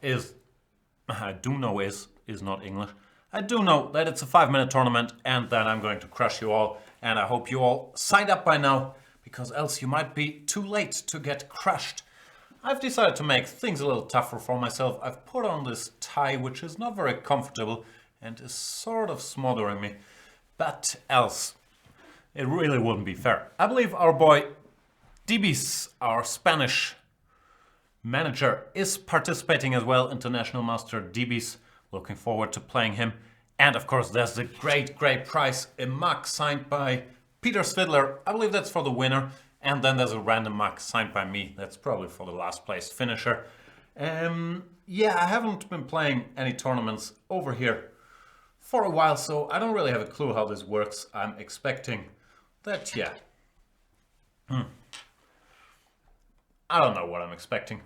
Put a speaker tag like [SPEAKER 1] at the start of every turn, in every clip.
[SPEAKER 1] is, I do know is not English. I do know that it's a 5-minute tournament and that I'm going to crush you all. And I hope you all signed up by now, because else you might be too late to get crushed. I've decided to make things a little tougher for myself. I've put on this tie, which is not very comfortable and is sort of smothering me. But else, it really wouldn't be fair. I believe our boy Dibis, our Spanish manager, is participating as well. International Master Dibis. Looking forward to playing him. And of course, there's the great prize, a mug signed by Peter Svidler. I believe that's for the winner. And then there's a random mug signed by me. That's probably for the last place finisher. Yeah, I haven't been playing any tournaments over here for a while, so I don't really have a clue how this works. I'm expecting that, yeah. I don't know what I'm expecting.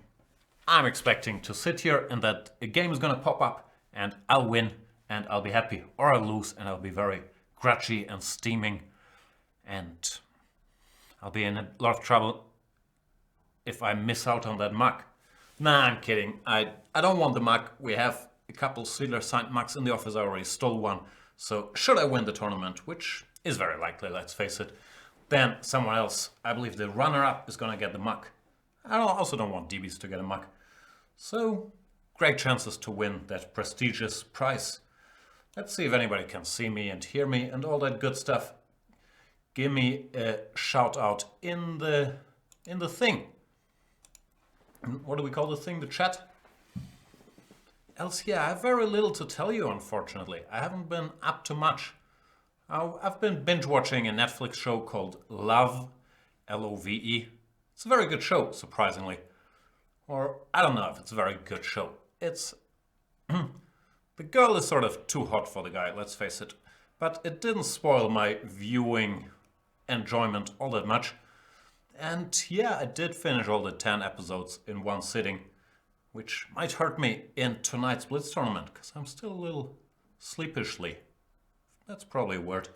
[SPEAKER 1] I'm expecting to sit here and that a game is gonna pop up and I'll win and I'll be happy. Or I'll lose and I'll be very grudgy and steaming and I'll be in a lot of trouble if I miss out on that mug. Nah, I'm kidding. I don't want the mug. We have a couple Svidler signed mugs in the office. I already stole one. So should I win the tournament, which is very likely, let's face it, then someone else, I believe the runner-up, is gonna get the mug. I also don't want DBs to get a mug. So great chances to win that prestigious prize. Let's see if anybody can see me and hear me and all that good stuff. Give me a shout out in the thing. What do we call the thing? The chat? Else, yeah, I have very little to tell you, unfortunately. I haven't been up to much. I've been binge watching a Netflix show called Love, L-O-V-E. It's a very good show, surprisingly. Or, I don't know if it's a very good show. It's... the girl is sort of too hot for the guy, let's face it. But it didn't spoil my viewing enjoyment all that much. And yeah, I did finish all the 10 episodes in one sitting, which might hurt me in tonight's Blitz tournament, because I'm still a little sleepishly. That's probably a word.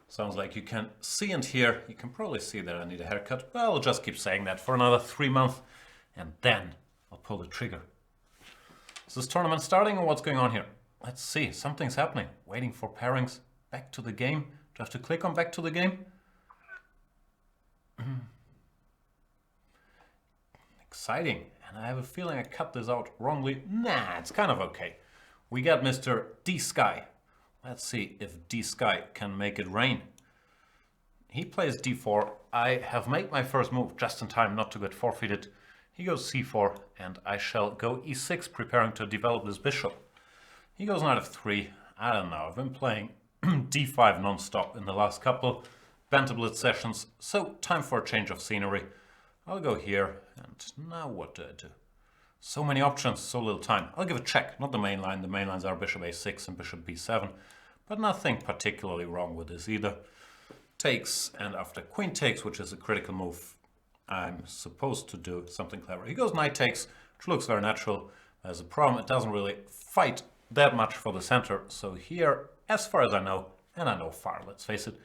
[SPEAKER 1] Sounds like you can see and hear. You can probably see that I need a haircut. Well, I'll just keep saying that for another 3 months, and then I'll pull the trigger. Is this tournament starting or what's going on here? Let's see, something's happening. Waiting for pairings. Back to the game. Do I have to click on back to the game? Exciting. And I have a feeling I cut this out wrongly. Nah, it's kind of okay. We got Mr. D-Sky. Let's see if D-Sky can make it rain. He plays D4. I have made my first move just in time not to get forfeited. He goes C4 and I shall go E6, preparing to develop this bishop. He goes knight f3. I don't know. I've been playing D5 non-stop in the last couple Banter Blitz sessions, so time for a change of scenery. I'll go here, and now what do I do? So many options, so little time. I'll give a check, not the main line. The main lines are bishop a6 and bishop b7, but nothing particularly wrong with this either. Takes, and after queen takes, which is a critical move, I'm supposed to do something clever. He goes knight takes, which looks very natural. There's a problem, it doesn't really fight that much for the center. So here, as far as I know, and I know far, let's face it,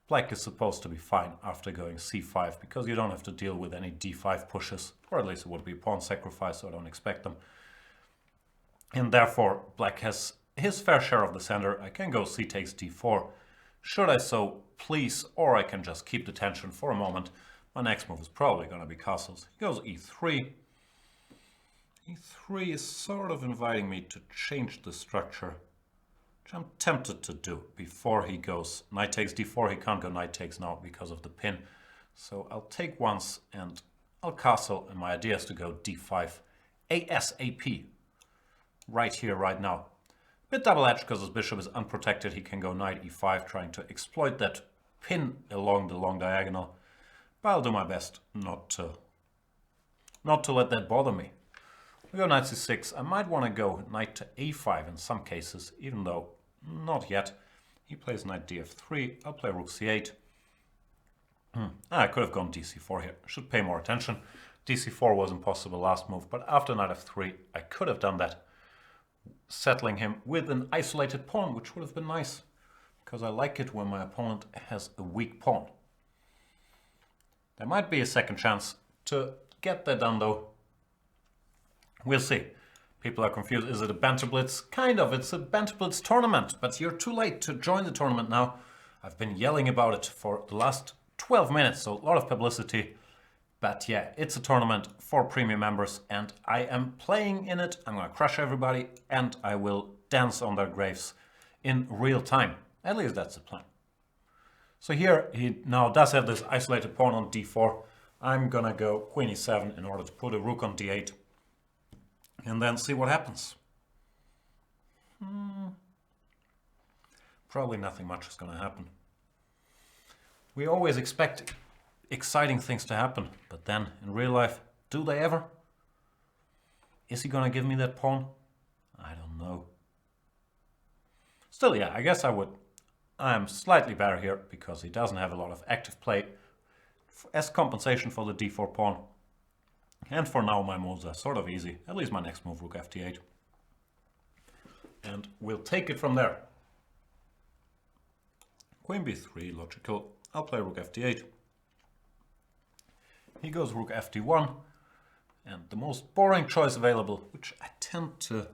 [SPEAKER 1] black is supposed to be fine after going c5, because you don't have to deal with any d5 pushes, or at least it would be pawn sacrifice, so I don't expect them. And therefore, black has his fair share of the center. I can go c takes d4, should I so please, or I can just keep the tension for a moment. My next move is probably going to be castles. He goes e3. e3 is sort of inviting me to change the structure, which I'm tempted to do before he goes knight takes d4. He can't go knight takes now because of the pin. So I'll take once and I'll castle, and my idea is to go d5 ASAP. Right here, right now. Bit double-edged because his bishop is unprotected. He can go knight e5, trying to exploit that pin along the long diagonal. But I'll do my best not to let that bother me. We go knight c6. I might want to go knight to a5 in some cases, even though not yet. He plays knight df3. I'll play rook c8. I could have gone dc4 here. Should pay more attention. dc4 was impossible last move, but after knight f3, I could have done that, settling him with an isolated pawn, which would have been nice, because I like it when my opponent has a weak pawn. There might be a second chance to get that done, though. We'll see. People are confused. Is it a Banter Blitz? Kind of. It's a Banter Blitz tournament, but you're too late to join the tournament now. I've been yelling about it for the last 12 minutes, so a lot of publicity. But yeah, it's a tournament for premium members, and I am playing in it. I'm going to crush everybody, and I will dance on their graves in real time. At least that's the plan. So here he now does have this isolated pawn on d4. I'm going to go queen e7 in order to put a rook on d8. And then see what happens. Probably nothing much is going to happen. We always expect exciting things to happen, but then in real life, do they ever? Is he going to give me that pawn? I don't know. Still, yeah, I guess I would. I'm slightly better here because he doesn't have a lot of active play as compensation for the d4 pawn. And for now my moves are sort of easy, at least my next move, rook ft8. And we'll take it from there. Queen b3, logical. I'll play rook ft8. He goes rook ft1. And the most boring choice available, which I tend to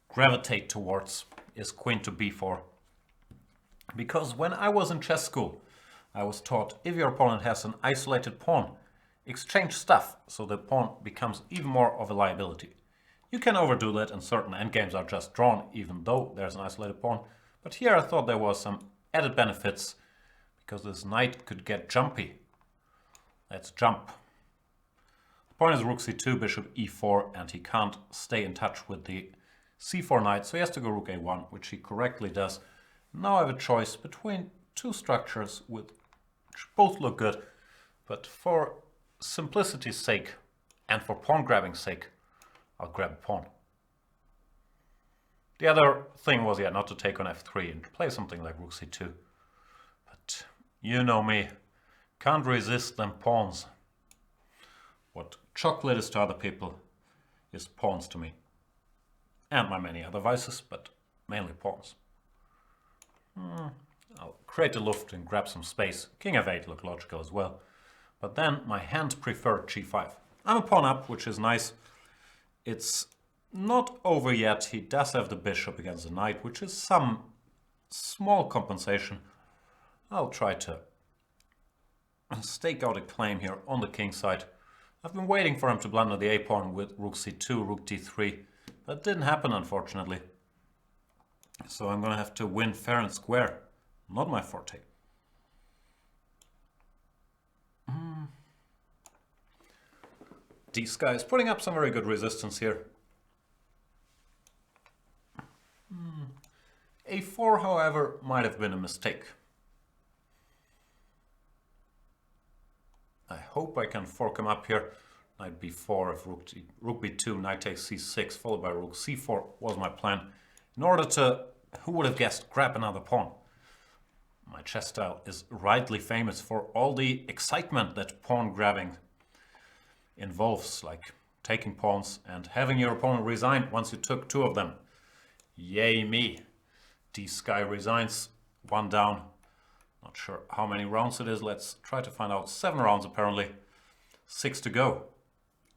[SPEAKER 1] gravitate towards, is queen to b4. Because when I was in chess school, I was taught if your opponent has an isolated pawn, exchange stuff so the pawn becomes even more of a liability. You can overdo that and certain endgames are just drawn even though there's an isolated pawn. But here I thought there was some added benefits because this knight could get jumpy. Let's jump. The pawn is rook c2, bishop e4, and he can't stay in touch with the c4 knight, so he has to go rook a1, which he correctly does. Now I have a choice between two structures which both look good, but for simplicity's sake and for pawn grabbing's sake, I'll grab a pawn. The other thing was, yeah, not to take on f3 and play something like rook c2. But you know me, can't resist them pawns. What chocolate is to other people is pawns to me. And my many other vices, but mainly pawns. I'll create a luft and grab some space. King f8 look logical as well. But then my hand preferred g5. I'm a pawn up, which is nice. It's not over yet. He does have the bishop against the knight, which is some small compensation. I'll try to stake out a claim here on the king side. I've been waiting for him to blunder the a-pawn with rook c2, rook d3. That didn't happen, unfortunately. So I'm going to have to win fair and square. Not my forte. This guy is putting up some very good resistance here. a4, however, might have been a mistake. I hope I can fork him up here. Knight b4, if rook b2, knight takes c6, followed by rook c4 was my plan. In order to, who would have guessed, grab another pawn. My chess style is rightly famous for all the excitement that pawn grabbing involves, like taking pawns and having your opponent resign once you took two of them. Yay me. This guy resigns, one down. Not sure how many rounds it is. Let's try to find out. 7 rounds apparently. 6 to go.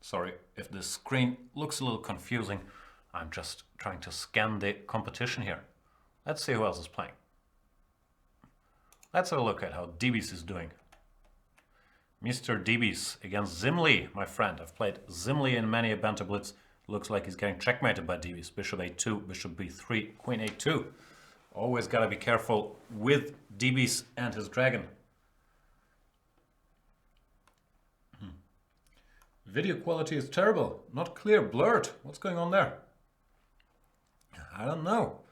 [SPEAKER 1] Sorry if the screen looks a little confusing. I'm just trying to scan the competition here. Let's see who else is playing. Let's have a look at how DBs is doing. Mr. DBs against Zimli, my friend. I've played Zimli in many a Banter Blitz. Looks like he's getting checkmated by DBs. Bishop a2, bishop b3, queen a2. Always gotta be careful with DBs and his dragon. Video quality is terrible. Not clear, blurred. What's going on there? I don't know.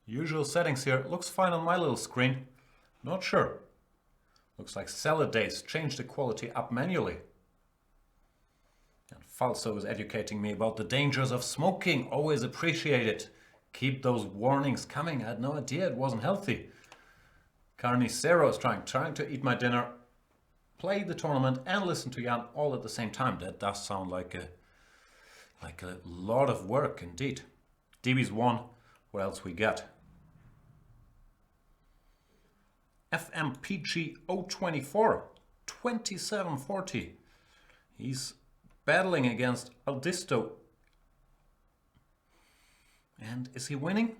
[SPEAKER 1] Usual settings here. Looks fine on my little screen. Not sure. Looks like salad days changed the quality up manually. And Falso is educating me about the dangers of smoking. Always appreciate it. Keep those warnings coming. I had no idea it wasn't healthy. Carnicero is trying to eat my dinner, play the tournament and listen to Jan all at the same time. That does sound like a lot of work indeed. DB's won. What else we got? FMPG 024, 2740. He's battling against Aldisto And is he winning?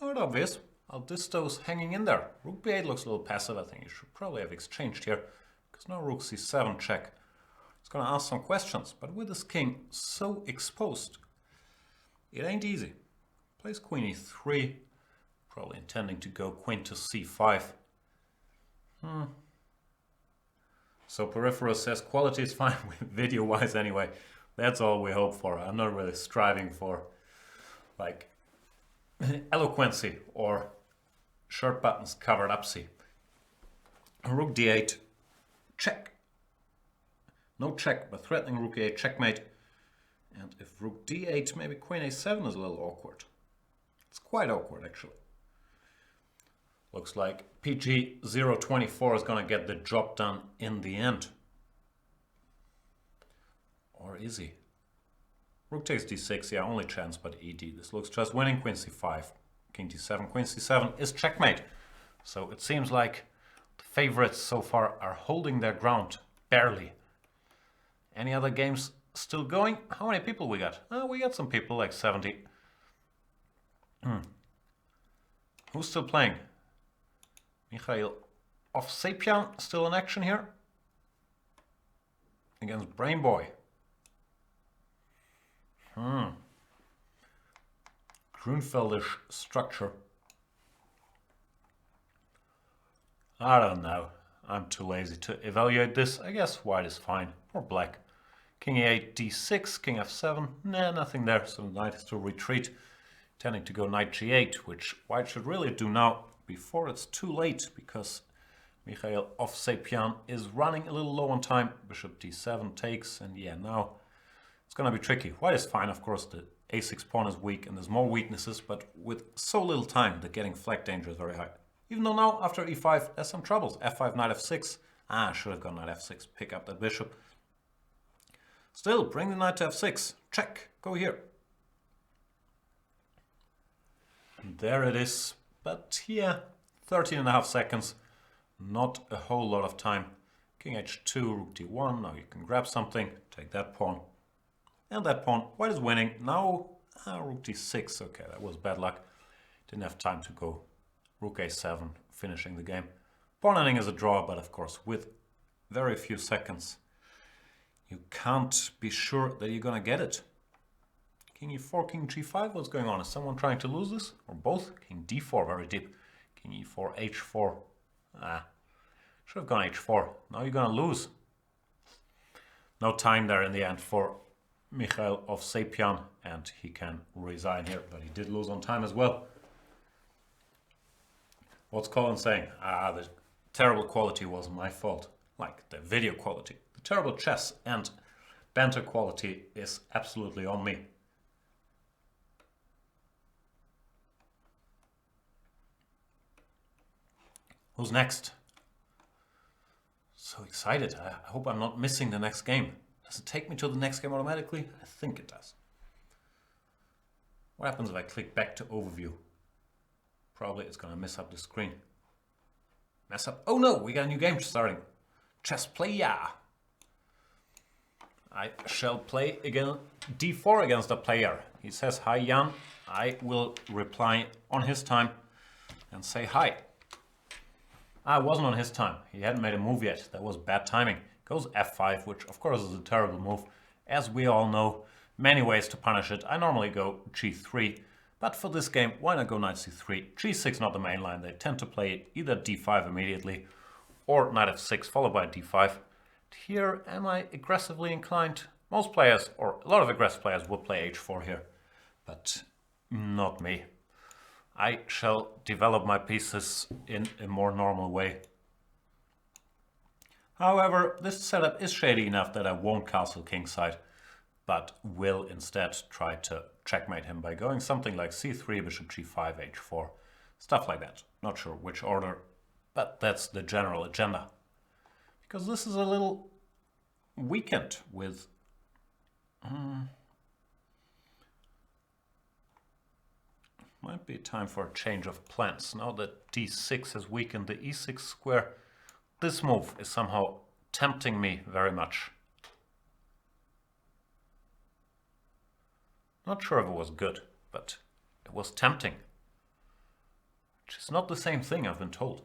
[SPEAKER 1] Not obvious. Aldisto's hanging in there. Rook b8 looks a little passive. I think he should probably have exchanged here, because now rook c7 check. He's gonna ask some questions, but with his king so exposed, it ain't easy. Plays queen e3, probably intending to go queen to c5. So Peripheral says quality is fine, video-wise anyway. That's all we hope for. I'm not really striving for like eloquency or shirt buttons covered up C. Rook d8, check. No check, but threatening rook a8 checkmate. And if rook d8, maybe queen a7 is a little awkward. It's quite awkward actually. Looks like PG 024 is gonna get the job done in the end. Or is he? Rook takes d6, yeah, only chance, but ed. This looks just winning. Queen c5, king d7, queen c7 is checkmate. So it seems like the favorites so far are holding their ground, barely. Any other games still going? How many people we got? Oh, we got some people, like 70. Who's still playing? Mikhail Ovsepian still in action here against Brain Boy. Grunfeldish structure. I don't know. I'm too lazy to evaluate this. I guess white is fine. Or black. King e8, d6, king f7. Nah, nothing there. So knight has to retreat. Tending to go knight g8, which white should really do now before it's too late, because Mikhail Ovsepian is running a little low on time. Bishop d7 takes, and yeah, now it's gonna be tricky. White is fine, of course. The a6 pawn is weak and there's more weaknesses, but with so little time, the getting flag danger is very high. Even though now, after e5, there's some troubles. f5, knight f6. I should have gone knight f6, pick up that bishop. Still, bring the knight to f6. Check, go here. And there it is. But yeah, 13.5 seconds. Not a whole lot of time. King h2, rook d1. Now you can grab something, take that pawn. And that pawn. White is winning. Now, rook d6. Okay, that was bad luck. Didn't have time to go rook a7, finishing the game. Pawn ending is a draw, but of course, with very few seconds, you can't be sure that you're gonna get it. King e4, king g5, what's going on? Is someone trying to lose this? Or both? King d4, very deep. King e4, h4. Should have gone h4. Now you're gonna lose. No time there in the end for Mikhail Ovsepian, and he can resign here, but he did lose on time as well. What's Colin saying? The terrible quality wasn't my fault. Like the video quality. The terrible chess and banter quality is absolutely on me. Who's next? So excited. I hope I'm not missing the next game. Does it take me to the next game automatically? I think it does. What happens if I click back to overview? Probably it's gonna mess up the screen. Mess up. Oh no, we got a new game starting. Chess player. I shall play again d4 against a player. He says hi Jan. I will reply on his time and say hi. I wasn't on his time. He hadn't made a move yet. That was bad timing. Goes f5, which of course is a terrible move. As we all know, many ways to punish it. I normally go g3, but for this game, why not go knight c3? g6 not the main line. They tend to play either d5 immediately or knight f6 followed by d5. Here, am I aggressively inclined? Most players, or a lot of aggressive players, would play h4 here, but not me. I shall develop my pieces in a more normal way. However, this setup is shady enough that I won't castle kingside, but will instead try to checkmate him by going something like c3, bishop g5, h4, stuff like that. Not sure which order, but that's the general agenda. Because this is a little weakened with... Might be time for a change of plans. Now that d6 has weakened the e6 square, this move is somehow tempting me very much. Not sure if it was good, but it was tempting. Which is not the same thing, I've been told.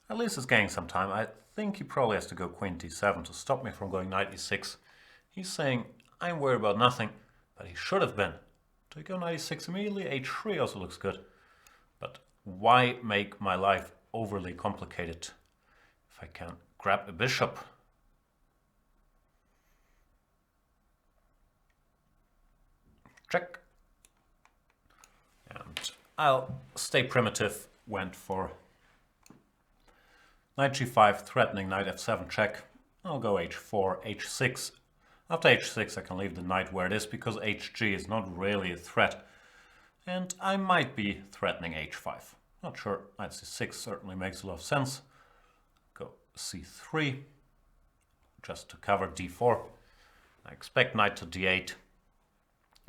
[SPEAKER 1] At least it's gaining some time. I think he probably has to go queen d7 to stop me from going knight e6. He's saying, I'm worried about nothing, but he should have been. Do I go knight e6 immediately? h3 also looks good. But why make my life overly complicated if I can grab a bishop? Check. And I'll stay primitive. Went for knight g5, threatening knight f7 check. I'll go h4, h6. After h6 I can leave the knight where it is because hg is not really a threat. And I might be threatening h5. Not sure. Knight c6 certainly makes a lot of sense. Go c3 just to cover d4. I expect knight to d8.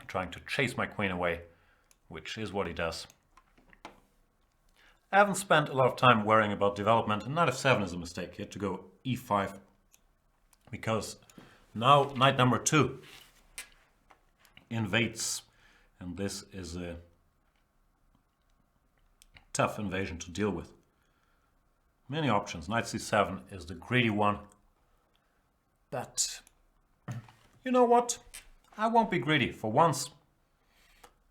[SPEAKER 1] Trying to chase my queen away, which is what he does. I haven't spent a lot of time worrying about development, and knight f7 is a mistake. He had to go e5 because now knight number 2 invades, and this is a tough invasion to deal with. Many options. Knight c7 is the greedy one, but you know what? I won't be greedy. For once,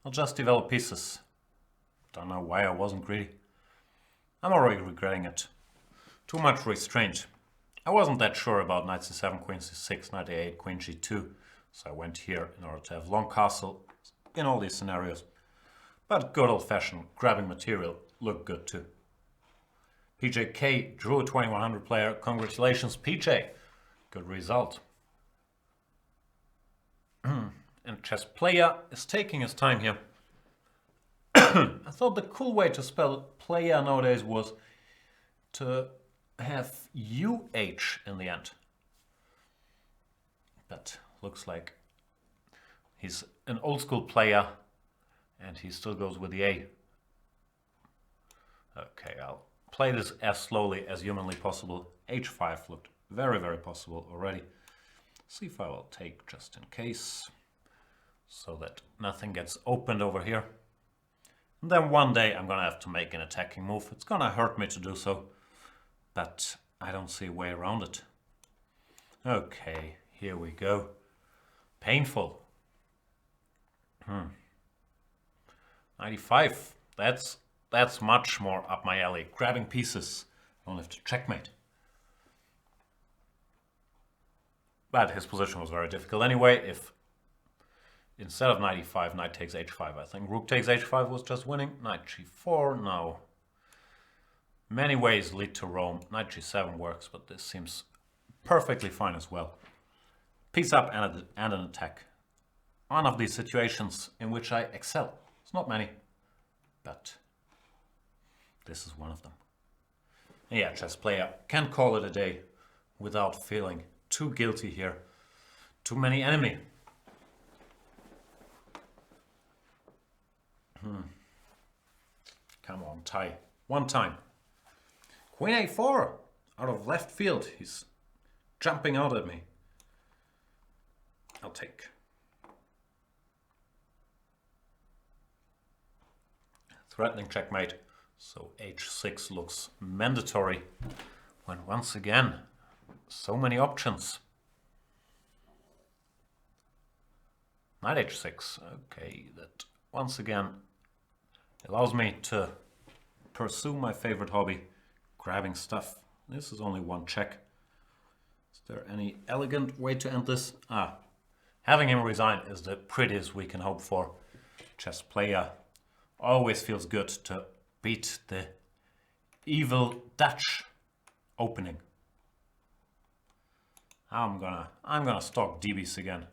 [SPEAKER 1] I'll just develop pieces. Don't know why I wasn't greedy. I'm already regretting it. Too much restraint. I wasn't that sure about knight c7, queen c6, knight a8, queen g2. So I went here in order to have long castle in all these scenarios. But good old-fashioned grabbing material looked good too. PJK drew a 2100 player. Congratulations, PJ. Good result. And chess player is taking his time here. I thought the cool way to spell player nowadays was to have UH in the end. But looks like he's an old school player and he still goes with the A. Okay, I'll play this as slowly as humanly possible. H5 looked very, very possible already. C5 I'll take just in case, so that nothing gets opened over here. And then one day I'm gonna have to make an attacking move. It's gonna hurt me to do so, but I don't see a way around it. Okay, here we go. Painful. 95. That's much more up my alley. Grabbing pieces. I don't have to checkmate. But his position was very difficult anyway. If instead of knight e5, knight takes h5, I think rook takes h5 was just winning. Knight g4, no. Many ways lead to Rome. Knight g7 works, but this seems perfectly fine as well. Piece up and an attack. One of these situations in which I excel. It's not many, but this is one of them. And yeah, chess player can call it a day without feeling too guilty here. Too many enemy. Come on, tie. One time. Queen a4 out of left field. He's jumping out at me. I'll take. Threatening checkmate. So h6 looks mandatory when once again so many options. Knight h6. Okay, that once again allows me to pursue my favorite hobby, grabbing stuff. This is only one check. Is there any elegant way to end this? Having him resign is the prettiest we can hope for. Chess player always feels good to beat the evil Dutch opening. I'm gonna stalk DBs again.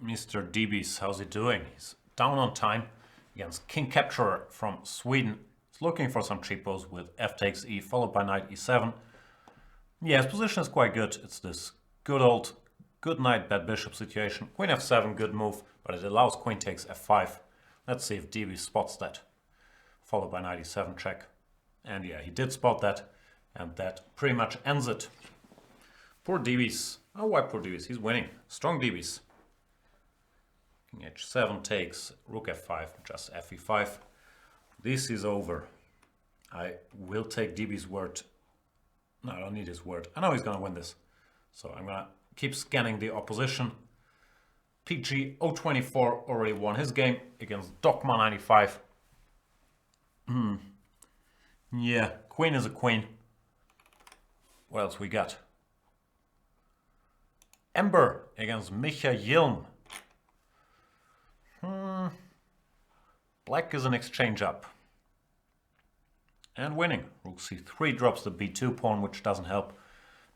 [SPEAKER 1] Mr. DBs, how's he doing? He's down on time against King Capturer from Sweden. He's looking for some cheapos with f takes e followed by knight e7. Yeah, his position is quite good. It's this good knight, bad bishop situation. Queen f7, good move, but it allows queen takes f5. Let's see if DB spots that. Followed by knight e7 check. And yeah, he did spot that. And that pretty much ends it. Poor DBs. Oh, why poor DBs? He's winning. Strong DBs. King h7 takes, rook f5, just fe5. This is over. I will take DB's word. No, I don't need his word. I know he's gonna win this. So I'm gonna keep scanning the opposition. PG 024 already won his game against Dogma 95. Yeah, queen is a queen. What else we got? Ember against Micha Yilm. Black is an exchange up. And winning. Rook c3 drops the b2 pawn, which doesn't help.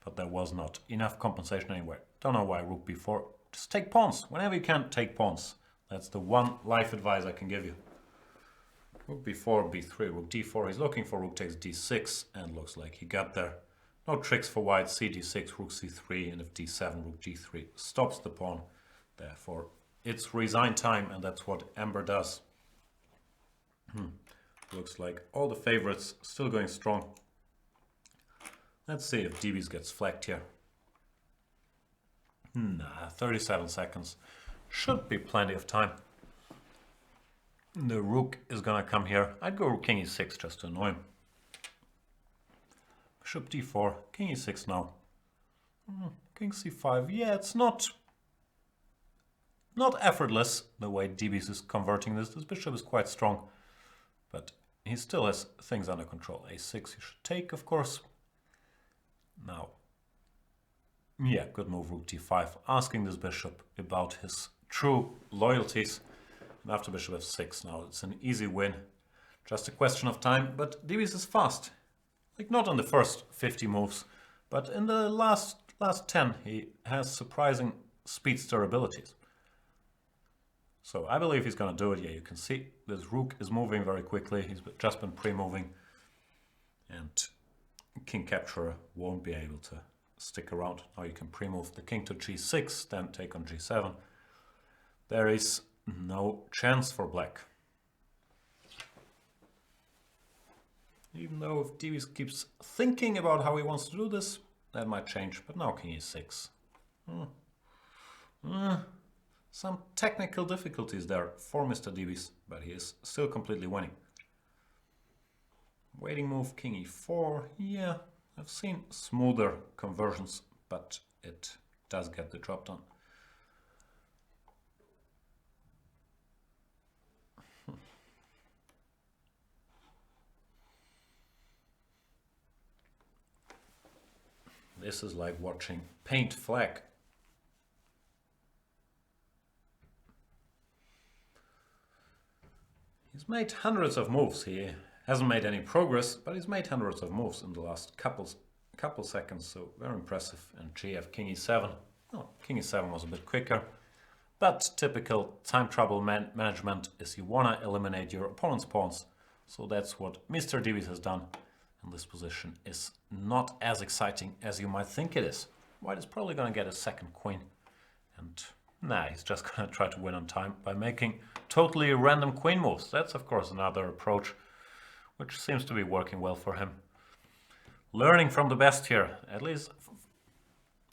[SPEAKER 1] But there was not enough compensation anyway. Don't know why rook b4. Just take pawns. Whenever you can, take pawns. That's the one life advice I can give you. Rook b4, b3, rook d4. He's looking for rook takes d6, and looks like he got there. No tricks for white. C d6, rook c3, and if d7, rook g3 stops the pawn. Therefore, it's resign time, and that's what Ember does. Looks like all the favorites still going strong. Let's see if DBs gets flagged here. Nah, 37 seconds. Should be plenty of time. The rook is gonna come here. I'd go king e6 just to annoy him. Bishop d4, king e6 now. King c5. Yeah, it's not effortless the way DBs is converting this. This bishop is quite strong, but he still has things under control. a6 you should take, of course. Now, yeah, good move, rook d5, asking this bishop about his true loyalties. And after bishop f6, now it's an easy win. Just a question of time, but DBs is fast. Like, not on the first 50 moves, but in the last 10, he has surprising speedster abilities. So I believe he's going to do it. Yeah, you can see this rook is moving very quickly. He's just been pre-moving. And king capturer won't be able to stick around. Now you can pre-move the king to g6, then take on g7. There is no chance for black. Even though if DBs keeps thinking about how he wants to do this, that might change. But now king e6. Some technical difficulties there for Mr. DBs, but he is still completely winning. Waiting move, king e4. Yeah, I've seen smoother conversions, but it does get the job done. This is like watching paint flag. He's made hundreds of moves. He hasn't made any progress, but he's made hundreds of moves in the last couple seconds, so very impressive. And GF king e7. Oh, king e7 was a bit quicker, but typical time trouble management is you want to eliminate your opponent's pawns. So that's what Mr. DBs has done. And this position is not as exciting as you might think it is. White is probably going to get a second queen. And nah, he's just going to try to win on time by making totally random queen moves. That's, of course, another approach, which seems to be working well for him. Learning from the best here. At least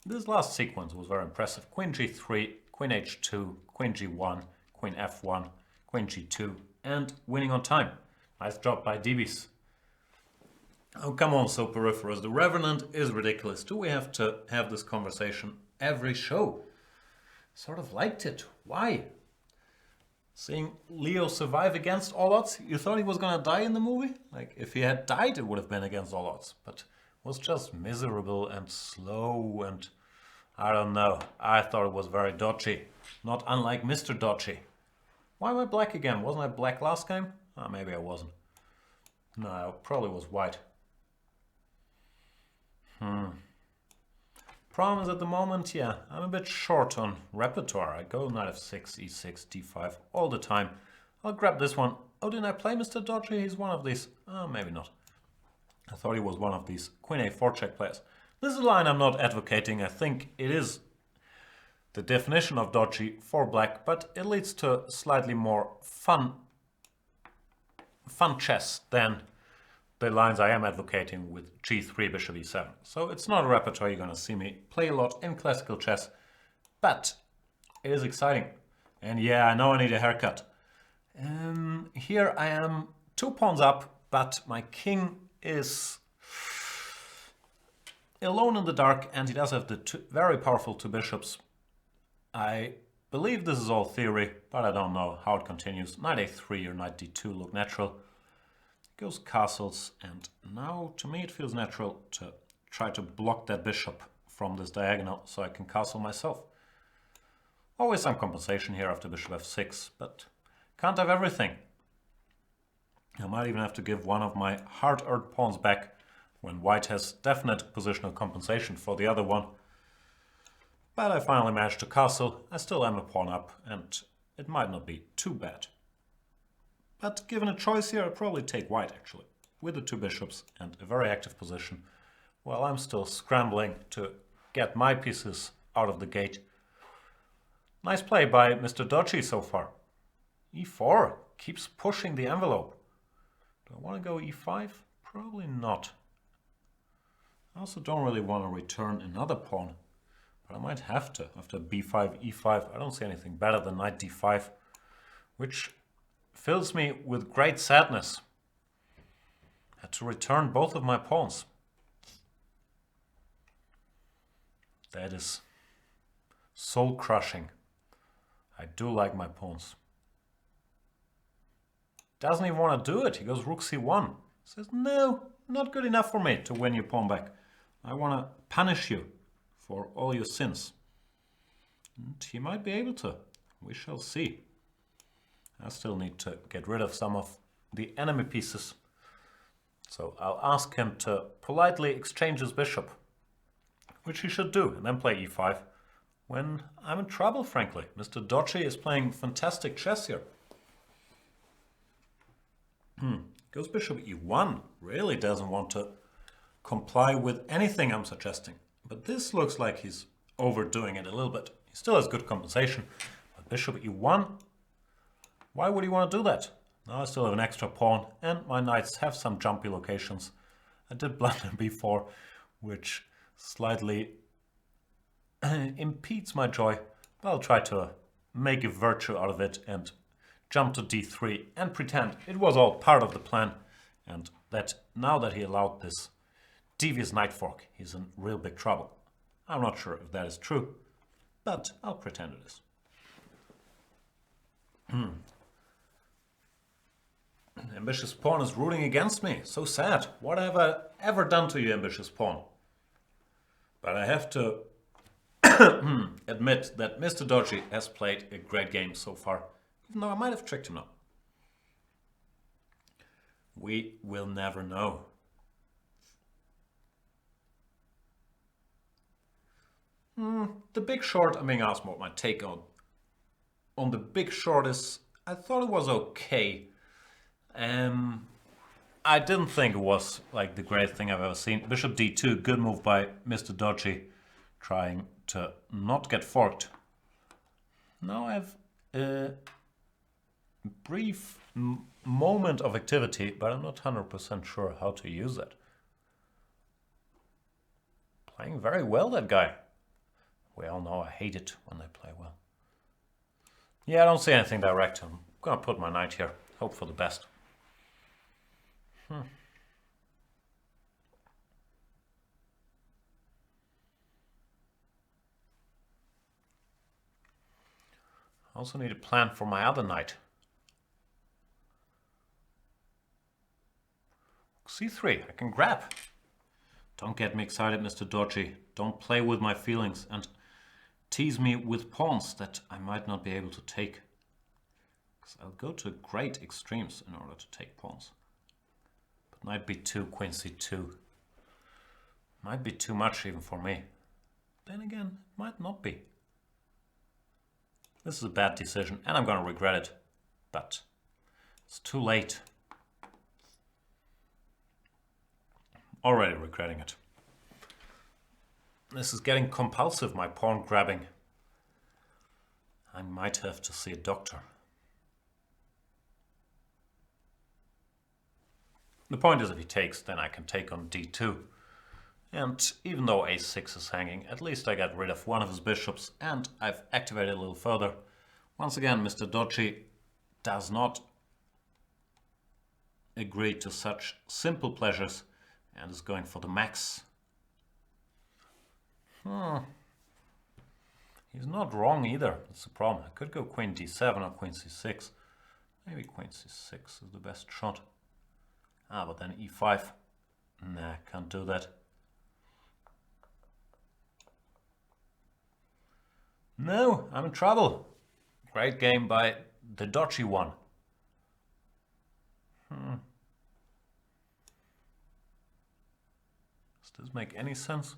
[SPEAKER 1] this last sequence was very impressive. Queen g3, queen h2, queen g1, queen f1, queen g2, and winning on time. Nice job by DBs. Oh, come on, so peripherous. The Revenant is ridiculous. Do we have to have this conversation every show? Sort of liked it. Why? Seeing Leo survive against all odds? You thought he was gonna die in the movie? Like, if he had died, it would have been against all odds. But it was just miserable and slow and... I don't know. I thought it was very dodgy. Not unlike Mr. Dodgy. Why am I black again? Wasn't I black last game? Oh, maybe I wasn't. No, I probably was white. Problem is at the moment, yeah, I'm a bit short on repertoire. I go knight f6, e6, d5 all the time. I'll grab this one. Oh, didn't I play Mr. Dodgy? He's one of these. Oh, maybe not. I thought he was one of these queen a4 check players. This is a line I'm not advocating. I think it is the definition of dodgy for black, but it leads to slightly more fun chess than the lines I am advocating with g3, bishop e7. So it's not a repertoire you're going to see me play a lot in classical chess, but it is exciting. And yeah, I know I need a haircut. Here I am 2 pawns up, but my king is alone in the dark, and he does have the very powerful 2 bishops. I believe this is all theory, but I don't know how it continues. Knight a3 or knight d2 look natural. Goes castles, and now to me it feels natural to try to block that bishop from this diagonal so I can castle myself. Always some compensation here after bishop f6, but can't have everything. I might even have to give one of my hard-earned pawns back when white has definite positional compensation for the other one. But I finally managed to castle. I still am a pawn up, and it might not be too bad. But given a choice here, I'd probably take white actually, with the 2 bishops and a very active position, while I'm still scrambling to get my pieces out of the gate. Nice play by Mr. Dodgy so far. e4 keeps pushing the envelope. Do I want to go e5? Probably not. I also don't really want to return another pawn, but I might have to. After b5, e5, I don't see anything better than knight d5, which fills me with great sadness. I had to return both of my pawns. That is soul crushing. I do like my pawns. Doesn't even want to do it. He goes rook c1. Says, no, not good enough for me to win your pawn back. I want to punish you for all your sins. And he might be able to. We shall see. I still need to get rid of some of the enemy pieces. So I'll ask him to politely exchange his bishop, which he should do, and then play e5. When I'm in trouble, frankly. Mr. Dodgy is playing fantastic chess here. Goes bishop e1. Really doesn't want to comply with anything I'm suggesting. But this looks like he's overdoing it a little bit. He still has good compensation. But bishop e1, why would he want to do that? Now I still have an extra pawn, and my knights have some jumpy locations. I did blunder b4, which slightly impedes my joy, but I'll try to make a virtue out of it and jump to d3 and pretend it was all part of the plan, and that now that he allowed this devious knight fork, he's in real big trouble. I'm not sure if that is true, but I'll pretend it is. Ambitious pawn is rooting against me. So sad. What have I ever done to you, ambitious pawn? But I have to admit that Mr. Dodgy has played a great game so far, even though I might have tricked him now. We will never know. The Big Short, I'm being asked what my take on the Big Short is. I thought it was okay. I didn't think it was like the greatest thing I've ever seen. Bishop d2, good move by Mr. Dodgy, trying to not get forked. Now I have a brief moment of activity, but I'm not 100% sure how to use it. Playing very well, that guy. We all know I hate it when they play well. Yeah, I don't see anything direct. I'm gonna put my knight here. Hope for the best. I also need a plan for my other knight. c3, I can grab. Don't get me excited, Mr. Dodgy. Don't play with my feelings and tease me with pawns that I might not be able to take. Because I'll go to great extremes in order to take pawns. But knight b2, queen c2 might be too much even for me. Then again, it might not be. This is a bad decision and I'm going to regret it. But it's too late. Already regretting it. This is getting compulsive, my pawn grabbing. I might have to see a doctor. The point is if he takes, then I can take on d2. And even though a6 is hanging, at least I got rid of one of his bishops and I've activated a little further. Once again, Mr. Dodgy does not agree to such simple pleasures and is going for the max. He's not wrong either, that's the problem. I could go queen d7 or queen c6. Maybe queen c6 is the best shot. But then e5. Nah, can't do that. No, I'm in trouble. Great game by the dodgy one. Does this make any sense?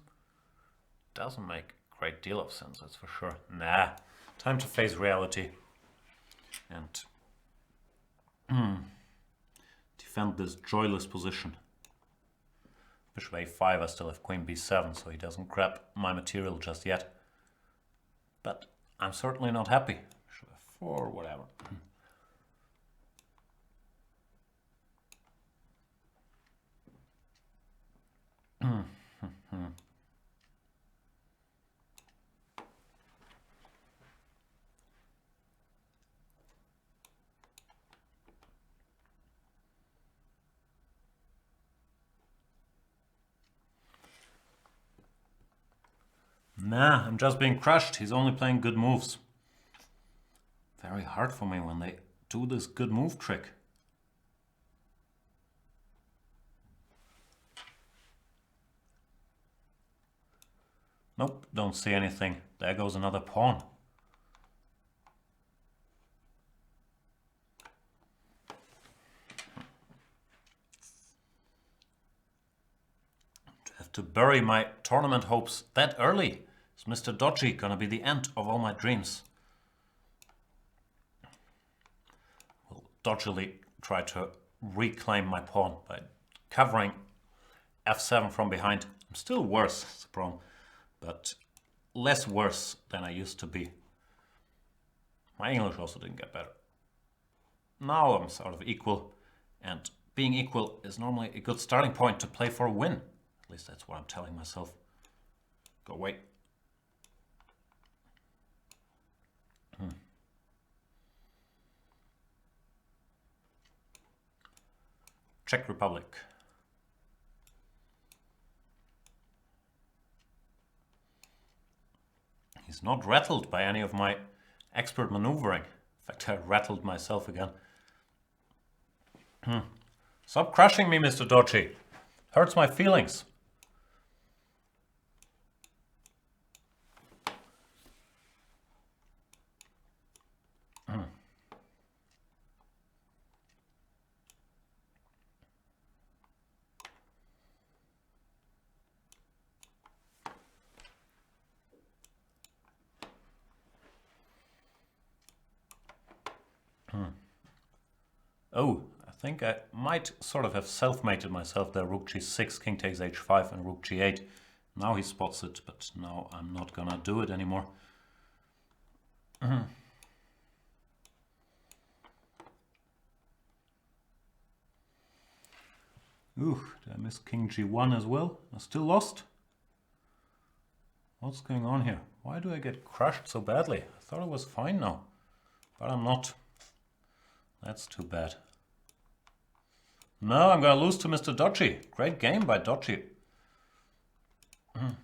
[SPEAKER 1] Doesn't make a great deal of sense, that's for sure. Nah, time to face reality and defend this joyless position. Bishop a5, I still have queen b7, so he doesn't grab my material just yet. But I'm certainly not happy. Bishop f4, whatever. Nah, I'm just being crushed. He's only playing good moves. Very hard for me when they do this good move trick. Nope, don't see anything. There goes another pawn. To have to bury my tournament hopes that early. Is Mr. Dodgy gonna be the end of all my dreams? Will dodgily try to reclaim my pawn by covering f7 from behind. I'm still worse, that's the problem, but less worse than I used to be. My English also didn't get better. Now I'm sort of equal, and being equal is normally a good starting point to play for a win. At least that's what I'm telling myself. Go away. Czech Republic. He's not rattled by any of my expert maneuvering. In fact, I rattled myself again. Stop crushing me, Mr. Dodgy. Hurts my feelings. Oh, I think I might sort of have self-mated myself there. Rook g6, king takes h5 and rook g8. Now he spots it, but now I'm not gonna do it anymore. Ooh, did I miss king g1 as well? I'm still lost? What's going on here? Why do I get crushed so badly? I thought it was fine now, but I'm not. That's too bad. No, I'm gonna lose to Mr. Dodgy. Great game by Dodgy. Does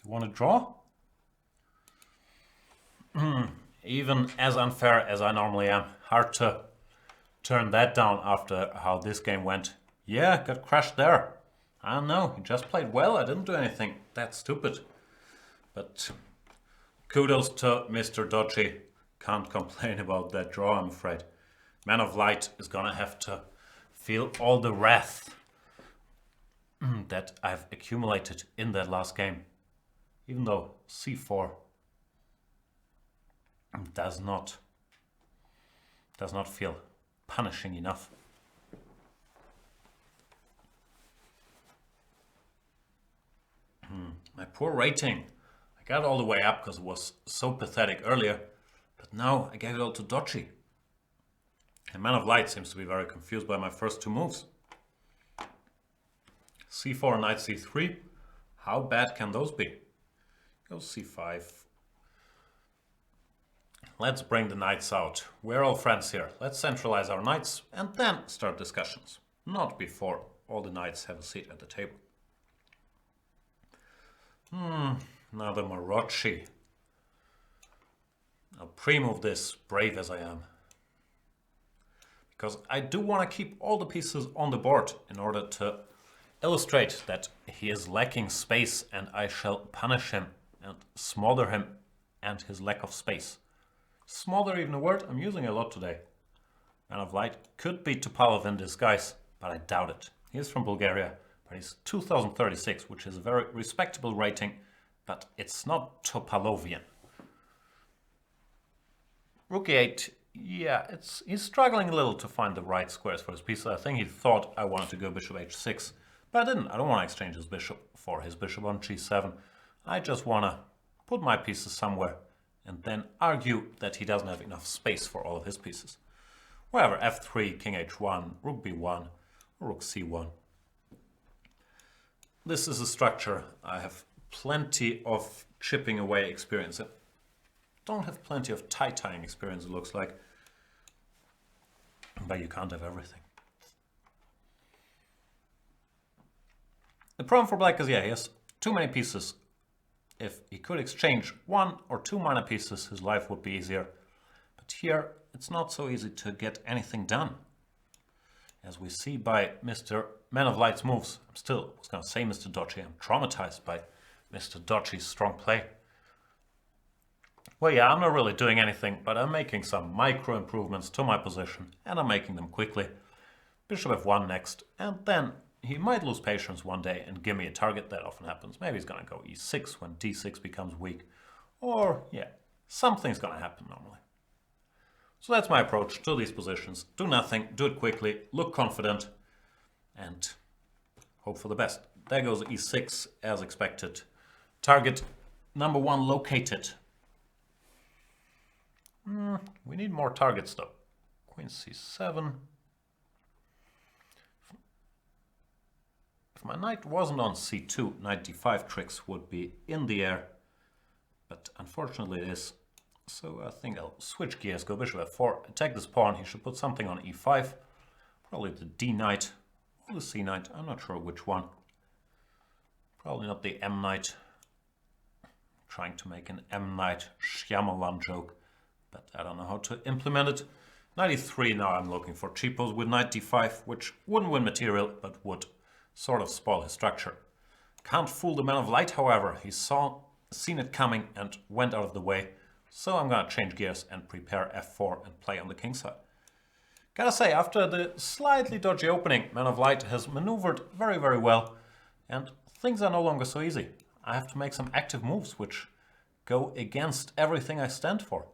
[SPEAKER 1] he want to draw? Even as unfair as I normally am. Hard to turn that down after how this game went. Yeah, got crushed there. I don't know, he just played well, I didn't do anything that stupid. But kudos to Mr. Dodgy. Can't complain about that draw, I'm afraid. Man of Light is gonna have to feel all the wrath that I've accumulated in that last game. Even though c4 does not feel punishing enough. My poor rating. I got it all the way up because it was so pathetic earlier, but now I gave it all to Dodgy. And Man of Light seems to be very confused by my first two moves. c4, knight c3. How bad can those be? Goes c5. Let's bring the knights out. We're all friends here. Let's centralize our knights and then start discussions. Not before all the knights have a seat at the table. Now the Marochi. I'll pre-move this, brave as I am. Because I do want to keep all the pieces on the board in order to illustrate that he is lacking space and I shall punish him and smother him and his lack of space. Smother, even a word I'm using a lot today. Man of Light could be Topalov in disguise, but I doubt it. He is from Bulgaria, but he's 2036, which is a very respectable rating, but it's not Topalovian. Rook e8, yeah, he's struggling a little to find the right squares for his pieces. I think he thought I wanted to go bishop h6, but I didn't. I don't want to exchange his bishop for his bishop on g7. I just want to put my pieces somewhere and then argue that he doesn't have enough space for all of his pieces. Whatever, f3, king h1, rook b1, rook c1. This is a structure I have plenty of chipping away experience in. Don't have plenty of tie-tying experience, it looks like. But you can't have everything. The problem for black is, yeah, he has too many pieces. If he could exchange one or two minor pieces, his life would be easier. But here, it's not so easy to get anything done. As we see by Mr. Man of Light's moves, I was going to say Mr. Dodgy, I'm traumatized by Mr. Dodgy's strong play. Well, yeah, I'm not really doing anything, but I'm making some micro improvements to my position, and I'm making them quickly. Bishop f1 next, and then he might lose patience one day and give me a target. That often happens. Maybe he's going to go e6 when d6 becomes weak. Or, yeah, something's going to happen normally. So that's my approach to these positions. Do nothing, do it quickly, look confident, and hope for the best. There goes e6 as expected. Target number 1 located. We need more targets though. Queen c7. If my knight wasn't on c2, knight d5 tricks would be in the air. But unfortunately it is. So I think I'll switch gears, go bishop f4, attack this pawn. He should put something on e5. Probably the d knight or the c knight. I'm not sure which one. Probably not the m knight. Trying to make an m knight Shyamalan joke, but I don't know how to implement it. Knight e3, now I'm looking for cheapos with knight d5, which wouldn't win material, but would sort of spoil his structure. Can't fool the Man of Light, however. He seen it coming and went out of the way. So I'm gonna change gears and prepare f4 and play on the king side. Gotta say, after the slightly dodgy opening, Man of Light has maneuvered very, very well, and things are no longer so easy. I have to make some active moves which go against everything I stand for.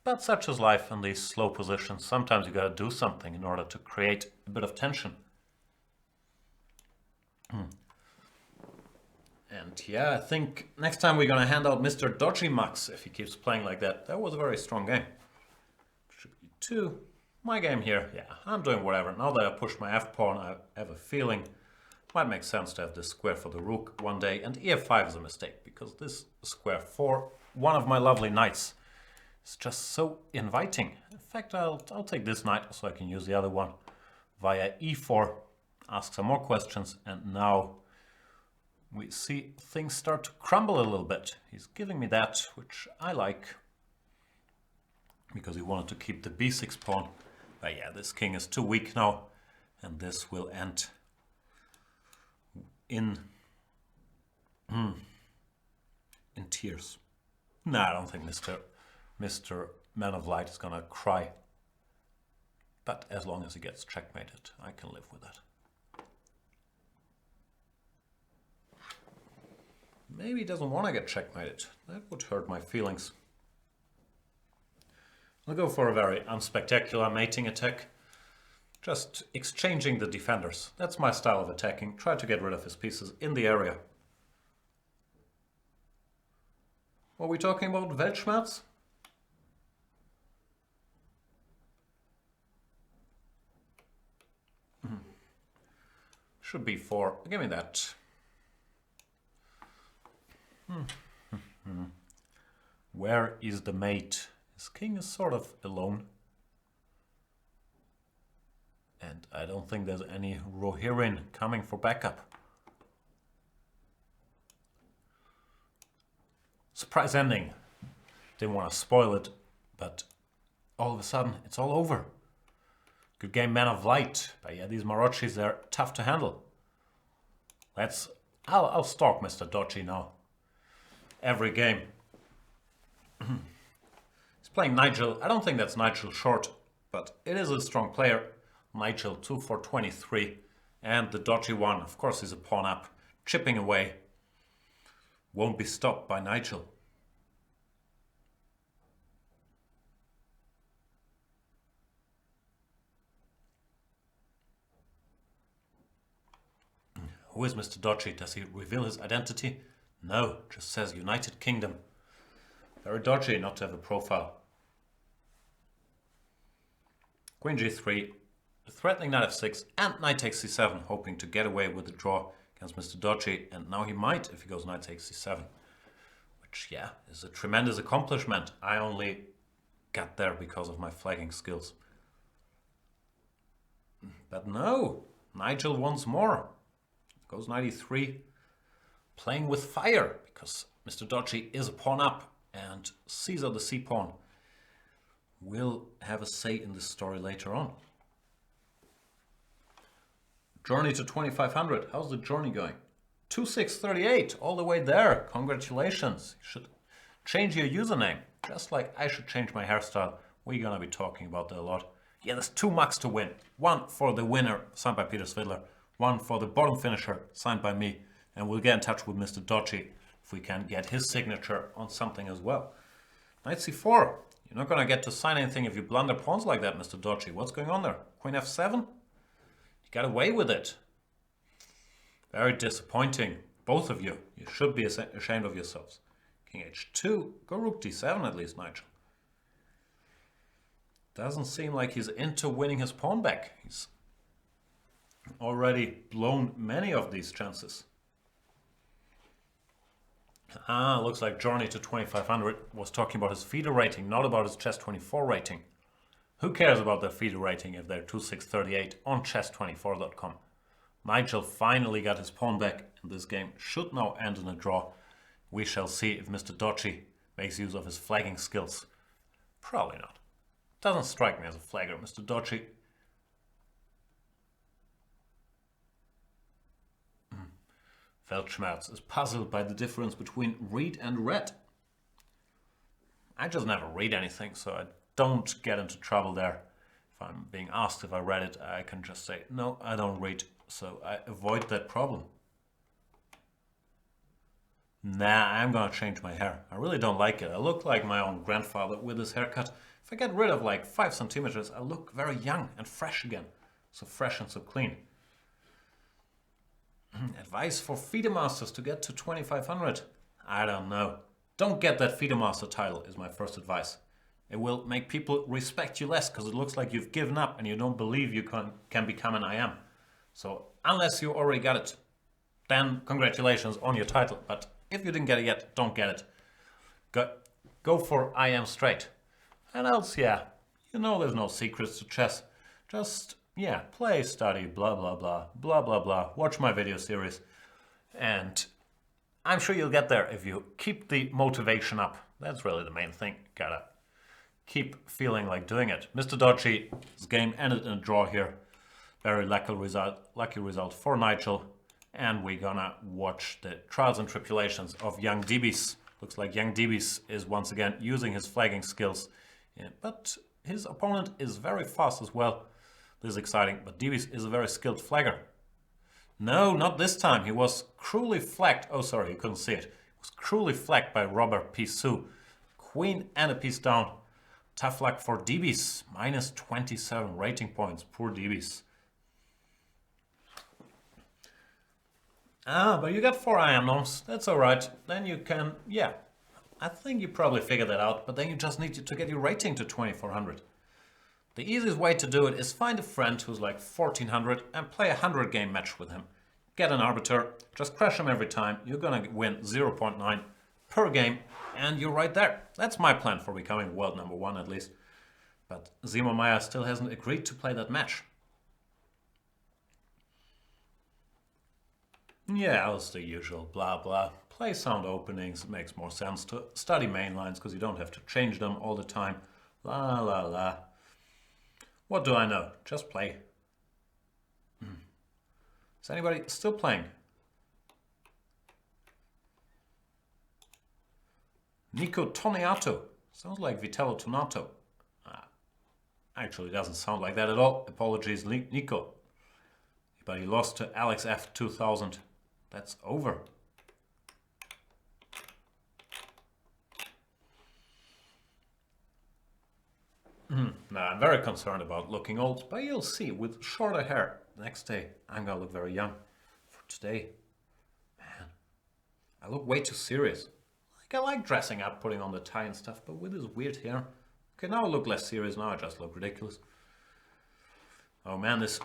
[SPEAKER 1] But such is life in these slow positions. Sometimes you gotta do something in order to create a bit of tension. And yeah, I think next time we're gonna hand out Mr. Dodgy Max if he keeps playing like that. That was a very strong game. Bishop e2. My game here, yeah, I'm doing whatever. Now that I pushed my f-pawn, I have a feeling it might make sense to have this square for the rook one day. And e5 is a mistake, because this square for one of my lovely knights is just so inviting. In fact, I'll take this knight so I can use the other one via e4, ask some more questions, and now we see things start to crumble a little bit. He's giving me that, which I like, because he wanted to keep the b6 pawn. But yeah, this king is too weak now, and this will end in tears. No, I don't think Mr. Man of Light is gonna cry. But as long as he gets checkmated, I can live with that. Maybe he doesn't want to get checkmated. That would hurt my feelings. I'll go for a very unspectacular mating attack. Just exchanging the defenders. That's my style of attacking. Try to get rid of his pieces in the area. Are we talking about Weltschmerz? Should be 4. Give me that. Where is the mate? His king is sort of alone. And I don't think there's any Rohirrim coming for backup. Surprise ending. Didn't want to spoil it, but all of a sudden it's all over. Good game, Man of Light. But yeah, these Marochis, they're tough to handle. I'll stalk Mr. Dodgy now. Every game. He's playing Nigel. I don't think that's Nigel short, but it is a strong player. Nigel 2 for 23. And the Dodgy one, of course, he's a pawn up. Chipping away. Won't be stopped by Nigel. Who is Mr. Dodgy? Does he reveal his identity? No, just says United Kingdom. Very dodgy not to have a profile. Queen g3, threatening knight f6 and knight takes c7, hoping to get away with the draw against Mr. Dodgy, and now he might if he goes knight takes c7. Which, yeah, is a tremendous accomplishment. I only got there because of my flagging skills. But no, Nigel once more. Goes knight e3, playing with fire, because Mr. Dodgy is a pawn up, and Caesar the c-pawn will have a say in this story later on. Journey to 2500. How's the journey going? 2638, all the way there. Congratulations. You should change your username, just like I should change my hairstyle. We're gonna be talking about that a lot. Yeah, there's 2 mugs to win. One for the winner, signed by Peter Svidler. One for the bottom finisher, signed by me. And we'll get in touch with Mr. Dodgy if we can get his signature on something as well. Knight c4. You're not gonna get to sign anything if you blunder pawns like that, Mr. Dodgy. What's going on there? Queen f7? You got away with it. Very disappointing. Both of you. You should be ashamed of yourselves. King h2. Go rook d7 at least, Nigel. Doesn't seem like he's into winning his pawn back. He's already blown many of these chances. Looks like Journey to 2500 was talking about his FIDE rating, not about his chess24 rating. Who cares about their FIDE rating if they're 2638 on chess24.com? Nigel finally got his pawn back, and this game should now end in a draw. We shall see if Mr. Dodgy makes use of his flagging skills. Probably not. Doesn't strike me as a flagger, Mr. Dodgy. Weltschmerz is puzzled by the difference between read and read. I just never read anything, so I don't get into trouble there. If I'm being asked if I read it, I can just say, no, I don't read, so I avoid that problem. Nah, I'm gonna change my hair. I really don't like it. I look like my own grandfather with his haircut. If I get rid of like 5 centimeters, I look very young and fresh again. So fresh and so clean. Advice for FIDE Masters to get to 2500? I don't know. Don't get that FIDE Master title is my first advice. It will make people respect you less because it looks like you've given up and you don't believe you can become an IM. So unless you already got it, then congratulations on your title. But if you didn't get it yet, don't get it. Go for IM straight. And else, yeah, you know there's no secrets to chess. Just... yeah, play, study, blah, blah, blah, blah, blah, blah. Watch my video series. And I'm sure you'll get there if you keep the motivation up. That's really the main thing. Gotta keep feeling like doing it. Mr. Dodgy's game ended in a draw here. Very lucky result for Nigel. And we're gonna watch the trials and tribulations of young DBs. Looks like young DBs is once again using his flagging skills. Yeah, but his opponent is very fast as well. This is exciting, but Davies is a very skilled flagger. No, not this time. He was cruelly flagged. Oh, sorry, you couldn't see it. He was cruelly flagged by Robert P. Queen and a piece down. Tough luck for Davies. Minus 27 rating points. Poor Davies. But you got 4 IM noms. That's alright. Then you can, yeah. I think you probably figured that out, but then you just need to get your rating to 2400. The easiest way to do it is find a friend who's like 1400 and play a 100 game match with him. Get an arbiter, just crash him every time, you're gonna win 0.9 per game, and you're right there. That's my plan for becoming world number 1 at least. But Simon Meyer still hasn't agreed to play that match. Yeah, it's the usual blah blah. Play sound openings, it makes more sense to study main lines because you don't have to change them all the time. La la la. What do I know? Just play. Is anybody still playing? Nico Toniato. Sounds like Vitello Tonato. Actually doesn't sound like that at all. Apologies, Nico. But he lost to Alex F 2000. That's over. Now, I'm very concerned about looking old, but you'll see, with shorter hair, the next day, I'm gonna look very young. For today, man, I look way too serious. Like, I like dressing up, putting on the tie and stuff, but with this weird hair, okay, now I look less serious, now I just look ridiculous. Oh man, this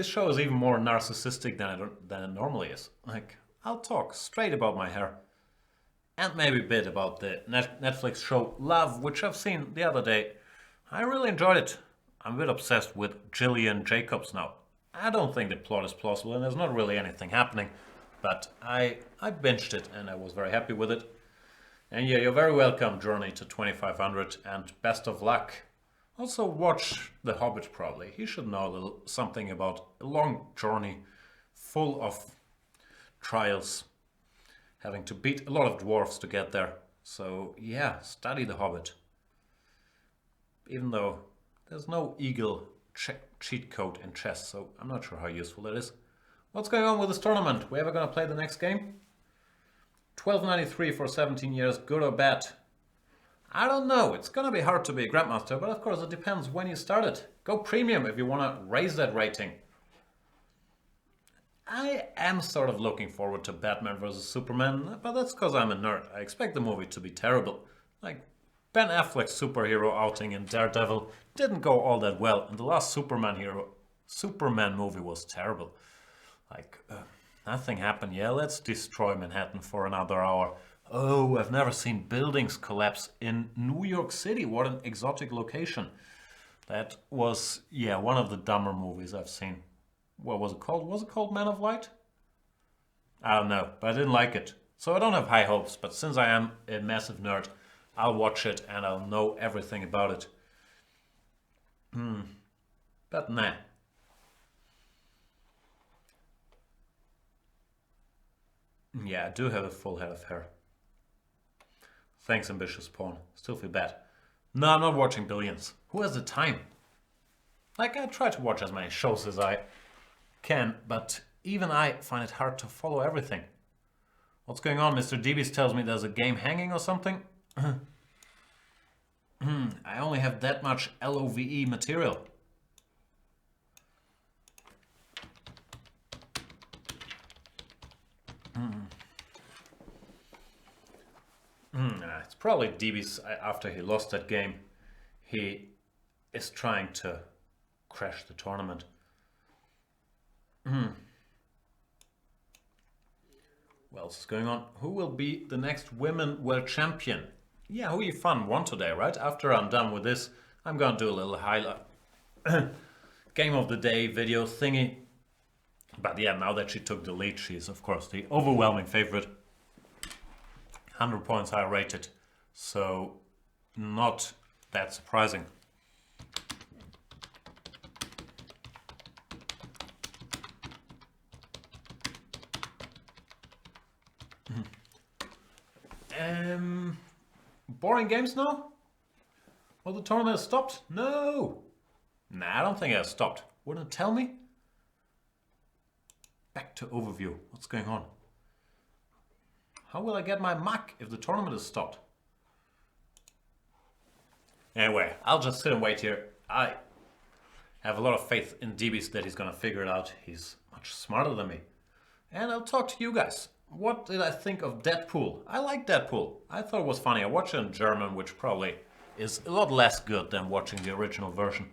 [SPEAKER 1] show is even more narcissistic than it normally is. Like, I'll talk straight about my hair. And maybe a bit about the Netflix show Love, which I've seen the other day. I really enjoyed it. I'm a bit obsessed with Gillian Jacobs now. I don't think the plot is plausible and there's not really anything happening. But I binged it and I was very happy with it. And yeah, you're very welcome, Journey to 2500, and best of luck. Also watch The Hobbit probably. He should know a little something about a long journey full of trials. Having to beat a lot of dwarves to get there. So yeah, study The Hobbit. Even though there's no eagle cheat code in chess, so I'm not sure how useful that is. What's going on with this tournament? We ever gonna play the next game? 1293 for 17 years, good or bad? I don't know, it's gonna be hard to be a Grandmaster, but of course it depends when you start it. Go Premium if you wanna raise that rating. I am sort of looking forward to Batman vs Superman, but that's because I'm a nerd. I expect the movie to be terrible. Like, Ben Affleck's superhero outing in Daredevil didn't go all that well, and the last Superman movie was terrible. Like, nothing happened. Yeah, let's destroy Manhattan for another hour. Oh, I've never seen buildings collapse in New York City. What an exotic location. That was, yeah, one of the dumber movies I've seen. What was it called? Was it called Man of Light? I don't know, but I didn't like it. So I don't have high hopes, but since I am a massive nerd, I'll watch it and I'll know everything about it. But nah. Yeah, I do have a full head of hair. Thanks, ambitious pawn. Still feel bad. No, I'm not watching Billions. Who has the time? Like, I try to watch as many shows as I can, but even I find it hard to follow everything. What's going on? Mr. Deebies tells me there's a game hanging or something. I only have that much LOVE material. It's probably Deebies after he lost that game. He is trying to crash the tournament. What else is going on? Who will be the next women world champion? Yeah, who you fun won today, right? After I'm done with this, I'm gonna do a little highlight game of the day video thingy. But yeah, now that she took the lead, she's of course the overwhelming favorite. 100 points higher rated, so not that surprising. Boring games now? Well, the tournament has stopped? No! Nah, I don't think it has stopped. Wouldn't it tell me? Back to overview. What's going on? How will I get my Mac if the tournament is stopped? Anyway, I'll just sit and wait here. I have a lot of faith in Deebies that he's gonna figure it out. He's much smarter than me. And I'll talk to you guys what did I think of Deadpool? I like Deadpool. I thought it was funny. I watched it in German, which probably is a lot less good than watching the original version,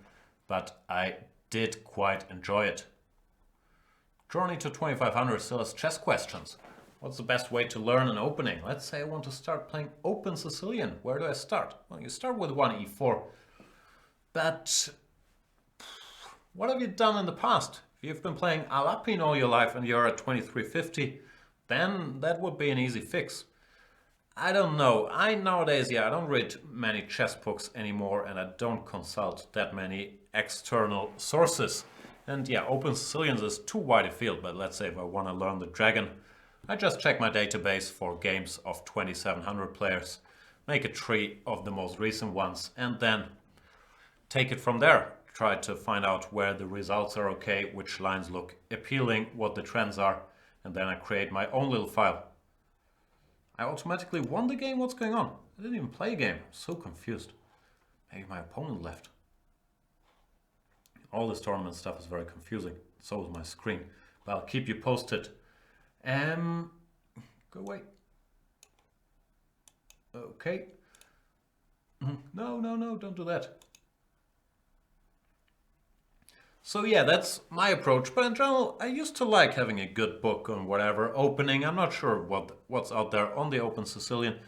[SPEAKER 1] but I did quite enjoy it. Journey to 2500 still has chess questions. What's the best way to learn an opening? Let's say I want to start playing Open Sicilian. Where do I start? Well, you start with 1e4. But what have you done in the past? If you've been playing Alapin all your life and you're at 2350, then that would be an easy fix. I don't know. Nowadays, I don't read many chess books anymore, and I don't consult that many external sources. And yeah, Open Sicilians is too wide a field, but let's say if I want to learn the dragon, I just check my database for games of 2700 players, make a tree of the most recent ones, and then take it from there. Try to find out where the results are okay, which lines look appealing, what the trends are, and then I create my own little file. I automatically won the game? What's going on? I didn't even play a game. I'm so confused. Maybe my opponent left. All this tournament stuff is very confusing. So is my screen. But I'll keep you posted. Go away. Okay. No, don't do that. So yeah, that's my approach. But in general, I used to like having a good book on whatever opening. I'm not sure what's out there on the Open Sicilian.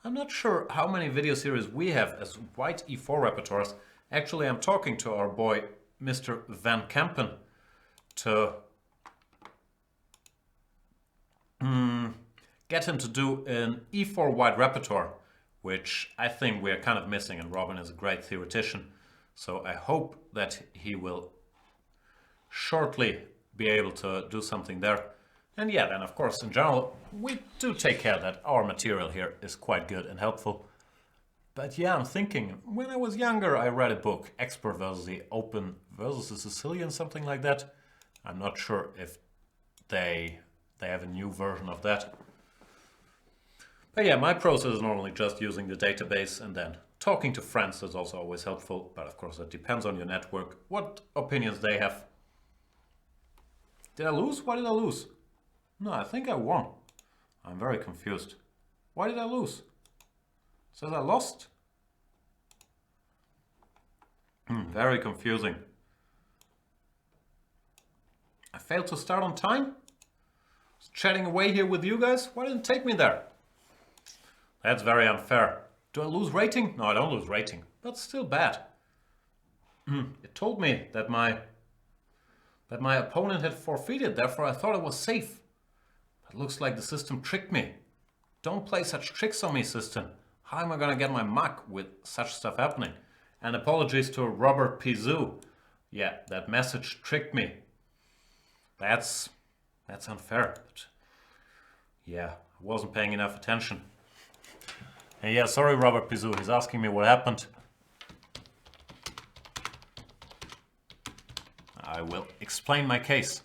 [SPEAKER 1] I'm not sure how many video series we have as white e4 repertoires. Actually, I'm talking to our boy, Mr. Van Kampen, to get him to do an e4 white repertoire, which I think we're kind of missing, and Robin is a great theoretician. So I hope that he will shortly be able to do something there. And yeah, then of course in general we do take care that our material here is quite good and helpful. But yeah, I'm thinking, when I was younger I read a book, Expert versus the Open versus the Sicilian, something like that. I'm not sure if they have a new version of that. But yeah, my process is normally just using the database and then talking to friends. Is also always helpful, but of course it depends on your network, what opinions they have. Did I lose? Why did I lose? No, I think I won. I'm very confused. Why did I lose? Says I lost? Very confusing. I failed to start on time? Was chatting away here with you guys? Why didn't it take me there? That's very unfair. Do I lose rating? No, I don't lose rating. That's still bad. It told me that my opponent had forfeited, therefore I thought it was safe. But looks like the system tricked me. Don't play such tricks on me, system. How am I gonna get my muck with such stuff happening? And apologies to Robert Pizou. Yeah, that message tricked me. That's unfair. But yeah, I wasn't paying enough attention. And yeah, sorry Robert Pizou, he's asking me what happened. I will explain my case.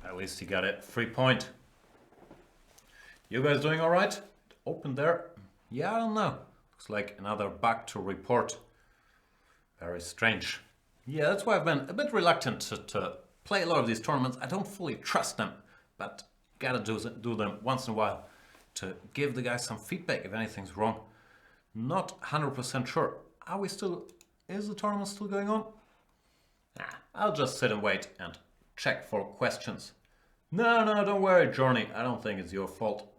[SPEAKER 1] At least he got a free point. You guys doing all right? Open there? Yeah, I don't know. Looks like another bug to report. Very strange. Yeah, that's why I've been a bit reluctant to play a lot of these tournaments. I don't fully trust them, but gotta do them once in a while to give the guys some feedback if anything's wrong. Not 100% sure. Is the tournament still going on? Nah, I'll just sit and wait and check for questions. No, don't worry, Journey. I don't think it's your fault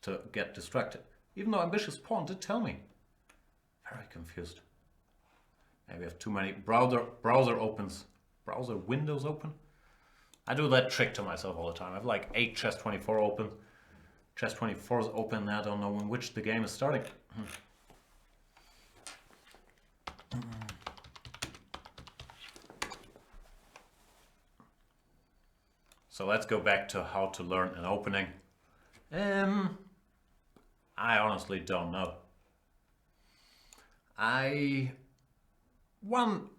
[SPEAKER 1] to get distracted. Even though Ambitious Pawn did tell me. Very confused. Maybe I have too many browser windows open. I do that trick to myself all the time. I have like 8 Chess24 open. Chess24 is open, I don't know in which the game is starting. So let's go back to how to learn an opening. I honestly don't know. One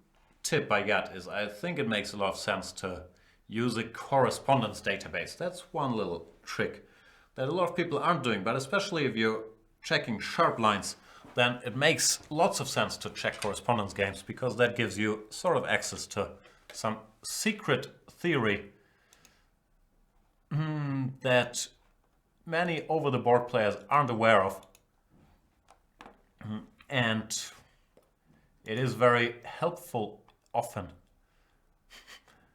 [SPEAKER 1] tip I got is I think it makes a lot of sense to use a correspondence database. That's one little trick that a lot of people aren't doing, but especially if you checking sharp lines, then it makes lots of sense to check correspondence games, because that gives you sort of access to some secret theory that many over-the-board players aren't aware of. And it is very helpful often.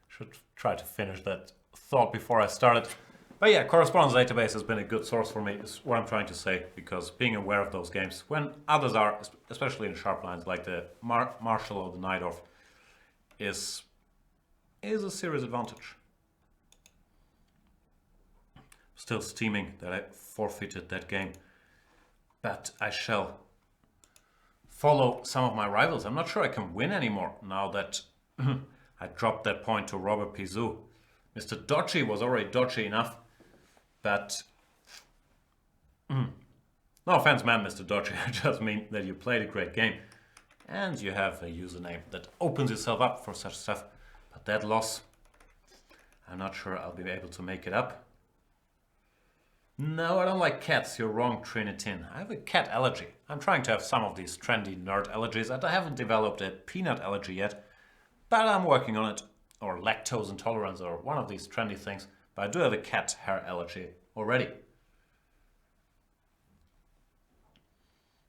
[SPEAKER 1] Should try to finish that thought before I started. But yeah, correspondence database has been a good source for me, is what I'm trying to say, because being aware of those games when others are, especially in sharp lines like the Marshall or the Najdorf, is a serious advantage. Still steaming that I forfeited that game, but I shall follow some of my rivals. I'm not sure I can win anymore now that I dropped that point to Robert Pizou. Mr. Dodgy was already dodgy enough, but no offense, man, Mr. Dodgy. I just mean that you played a great game and you have a username that opens yourself up for such stuff. But that loss, I'm not sure I'll be able to make it up. No, I don't like cats. You're wrong, Trinitin. I have a cat allergy. I'm trying to have some of these trendy nerd allergies, and I haven't developed a peanut allergy yet, but I'm working on it. Or lactose intolerance, or one of these trendy things. But I do have a cat hair allergy already.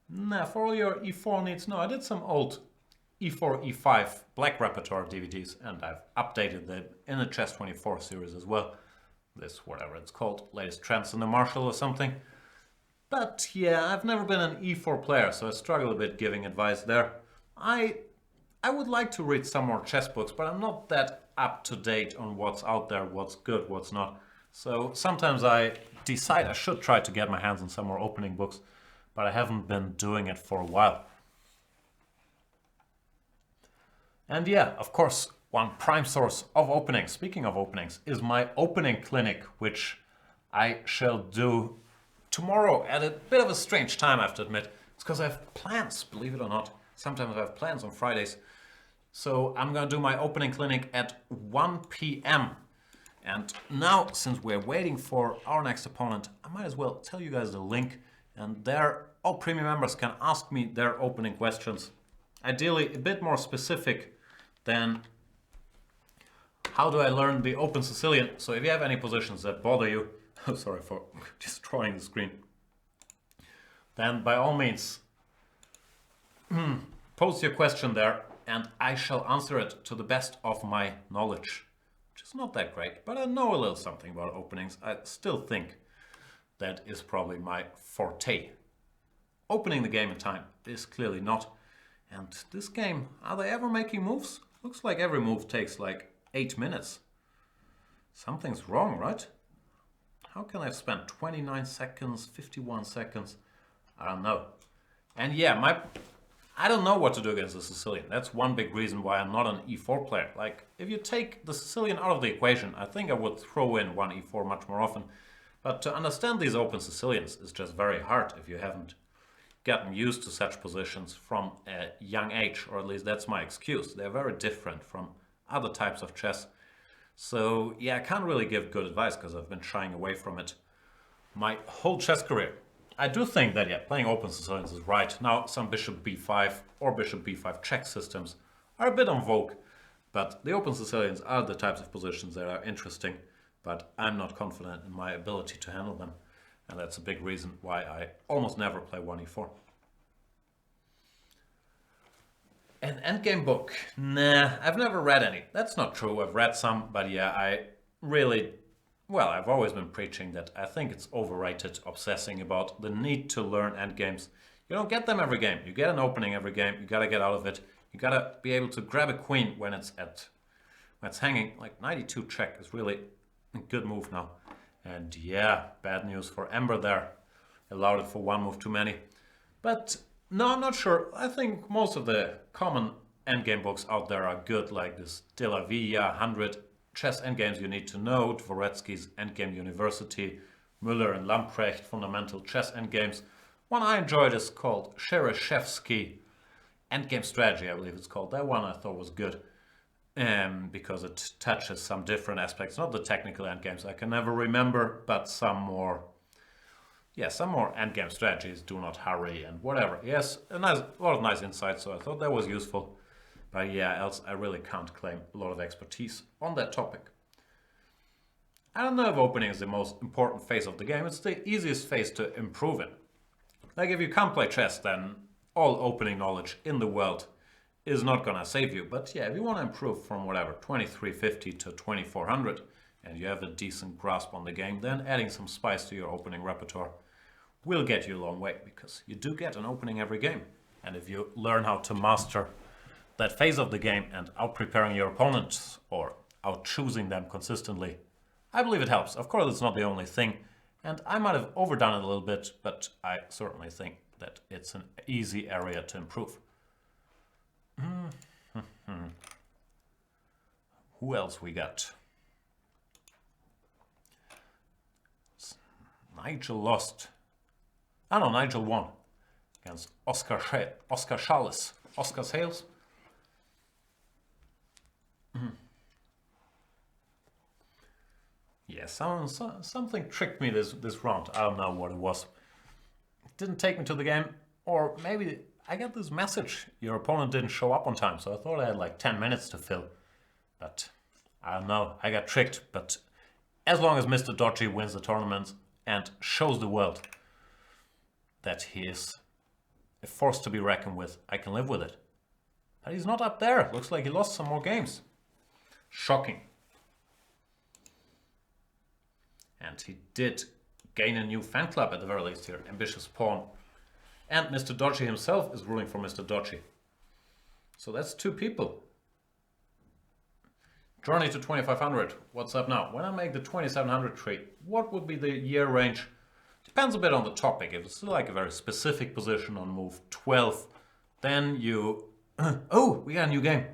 [SPEAKER 1] Nah, for all your E4 needs, no, I did some old E4, E5 Black Repertoire DVDs, and I've updated them in the Chess24 series as well. This, whatever it's called, latest trends in the Marshall or something. But yeah, I've never been an E4 player, so I struggle a bit giving advice there. I would like to read some more chess books, but I'm not that up to date on what's out there, what's good, what's not. So sometimes I decide I should try to get my hands on some more opening books, but I haven't been doing it for a while. And yeah, of course, one prime source of openings, speaking of openings, is my opening clinic, which I shall do tomorrow at a bit of a strange time, I have to admit. It's because I have plans, believe it or not. Sometimes I have plans on Fridays. So I'm going to do my opening clinic at 1 p.m. And now, since we're waiting for our next opponent, I might as well tell you guys the link. And there, all premium members can ask me their opening questions. Ideally, a bit more specific than how do I learn the Open Sicilian. So if you have any positions that bother you, sorry for destroying the screen, then by all means, post your question there, and I shall answer it to the best of my knowledge, which is not that great, but I know a little something about openings. I still think that is probably my forte. Opening the game in time is clearly not. And this game, are they ever making moves? Looks like every move takes like 8 minutes. Something's wrong, right? How can I spend 29 seconds, 51 seconds? I don't know. And yeah, I don't know what to do against the Sicilian. That's one big reason why I'm not an E4 player. Like, if you take the Sicilian out of the equation, I think I would throw in one E4 much more often. But to understand these open Sicilians is just very hard if you haven't gotten used to such positions from a young age, or at least that's my excuse. They're very different from other types of chess. So yeah, I can't really give good advice because I've been shying away from it my whole chess career. I do think that, yeah, playing open Sicilians is right. Now, some bishop b5 or bishop b5 check systems are a bit en vogue, but the open Sicilians are the types of positions that are interesting, but I'm not confident in my ability to handle them. And that's a big reason why I almost never play 1e4. An endgame book? Nah, I've never read any. That's not true. I've read some, but yeah, I've always been preaching that I think it's overrated, obsessing about the need to learn endgames. You don't get them every game. You get an opening every game. You gotta get out of it. You gotta be able to grab a queen when it's hanging. Like 92 check is really a good move now. And yeah, bad news for Ember there. Allowed it for one move too many. But no, I'm not sure. I think most of the common endgame books out there are good, like this De La Villa 100 chess endgames you need to know, Dvoretsky's Endgame University, Müller and Lamprecht Fundamental Chess Endgames. One I enjoyed is called Shereshevsky Endgame Strategy, I believe it's called. That one I thought was good because it touches some different aspects, not the technical endgames I can never remember, but some more yeah, some more endgame strategies, do not hurry and whatever. Yes, a lot of nice insights, so I thought that was useful. But yeah, else I really can't claim a lot of expertise on that topic. I don't know if opening is the most important phase of the game. It's the easiest phase to improve in. Like if you can't play chess, then all opening knowledge in the world is not gonna save you. But yeah, if you want to improve from whatever 2350 to 2400 and you have a decent grasp on the game, then adding some spice to your opening repertoire will get you a long way, because you do get an opening every game. And if you learn how to master that phase of the game and out preparing your opponents or out choosing them consistently, I believe it helps. Of course, it's not the only thing, and I might have overdone it a little bit, but I certainly think that it's an easy area to improve. Who else we got? Nigel lost. Ah no, Nigel won against Oscar Schales. Oscar Sales? Yeah, something tricked me this round. I don't know what it was. It didn't take me to the game, or maybe I got this message. Your opponent didn't show up on time, so I thought I had like 10 minutes to fill. But I don't know, I got tricked. But as long as Mr. Dodgy wins the tournament and shows the world that he is a force to be reckoned with, I can live with it. But he's not up there. Looks like he lost some more games. Shocking. And he did gain a new fan club at the very least here, Ambitious Pawn. And Mr. Dodgy himself is ruling for Mr. Dodgy. So that's two people. Journey to 2500. What's up now? When I make the 2700 trade, what would be the year range? Depends a bit on the topic. If it's like a very specific position on move 12, then you... oh, we got a new game.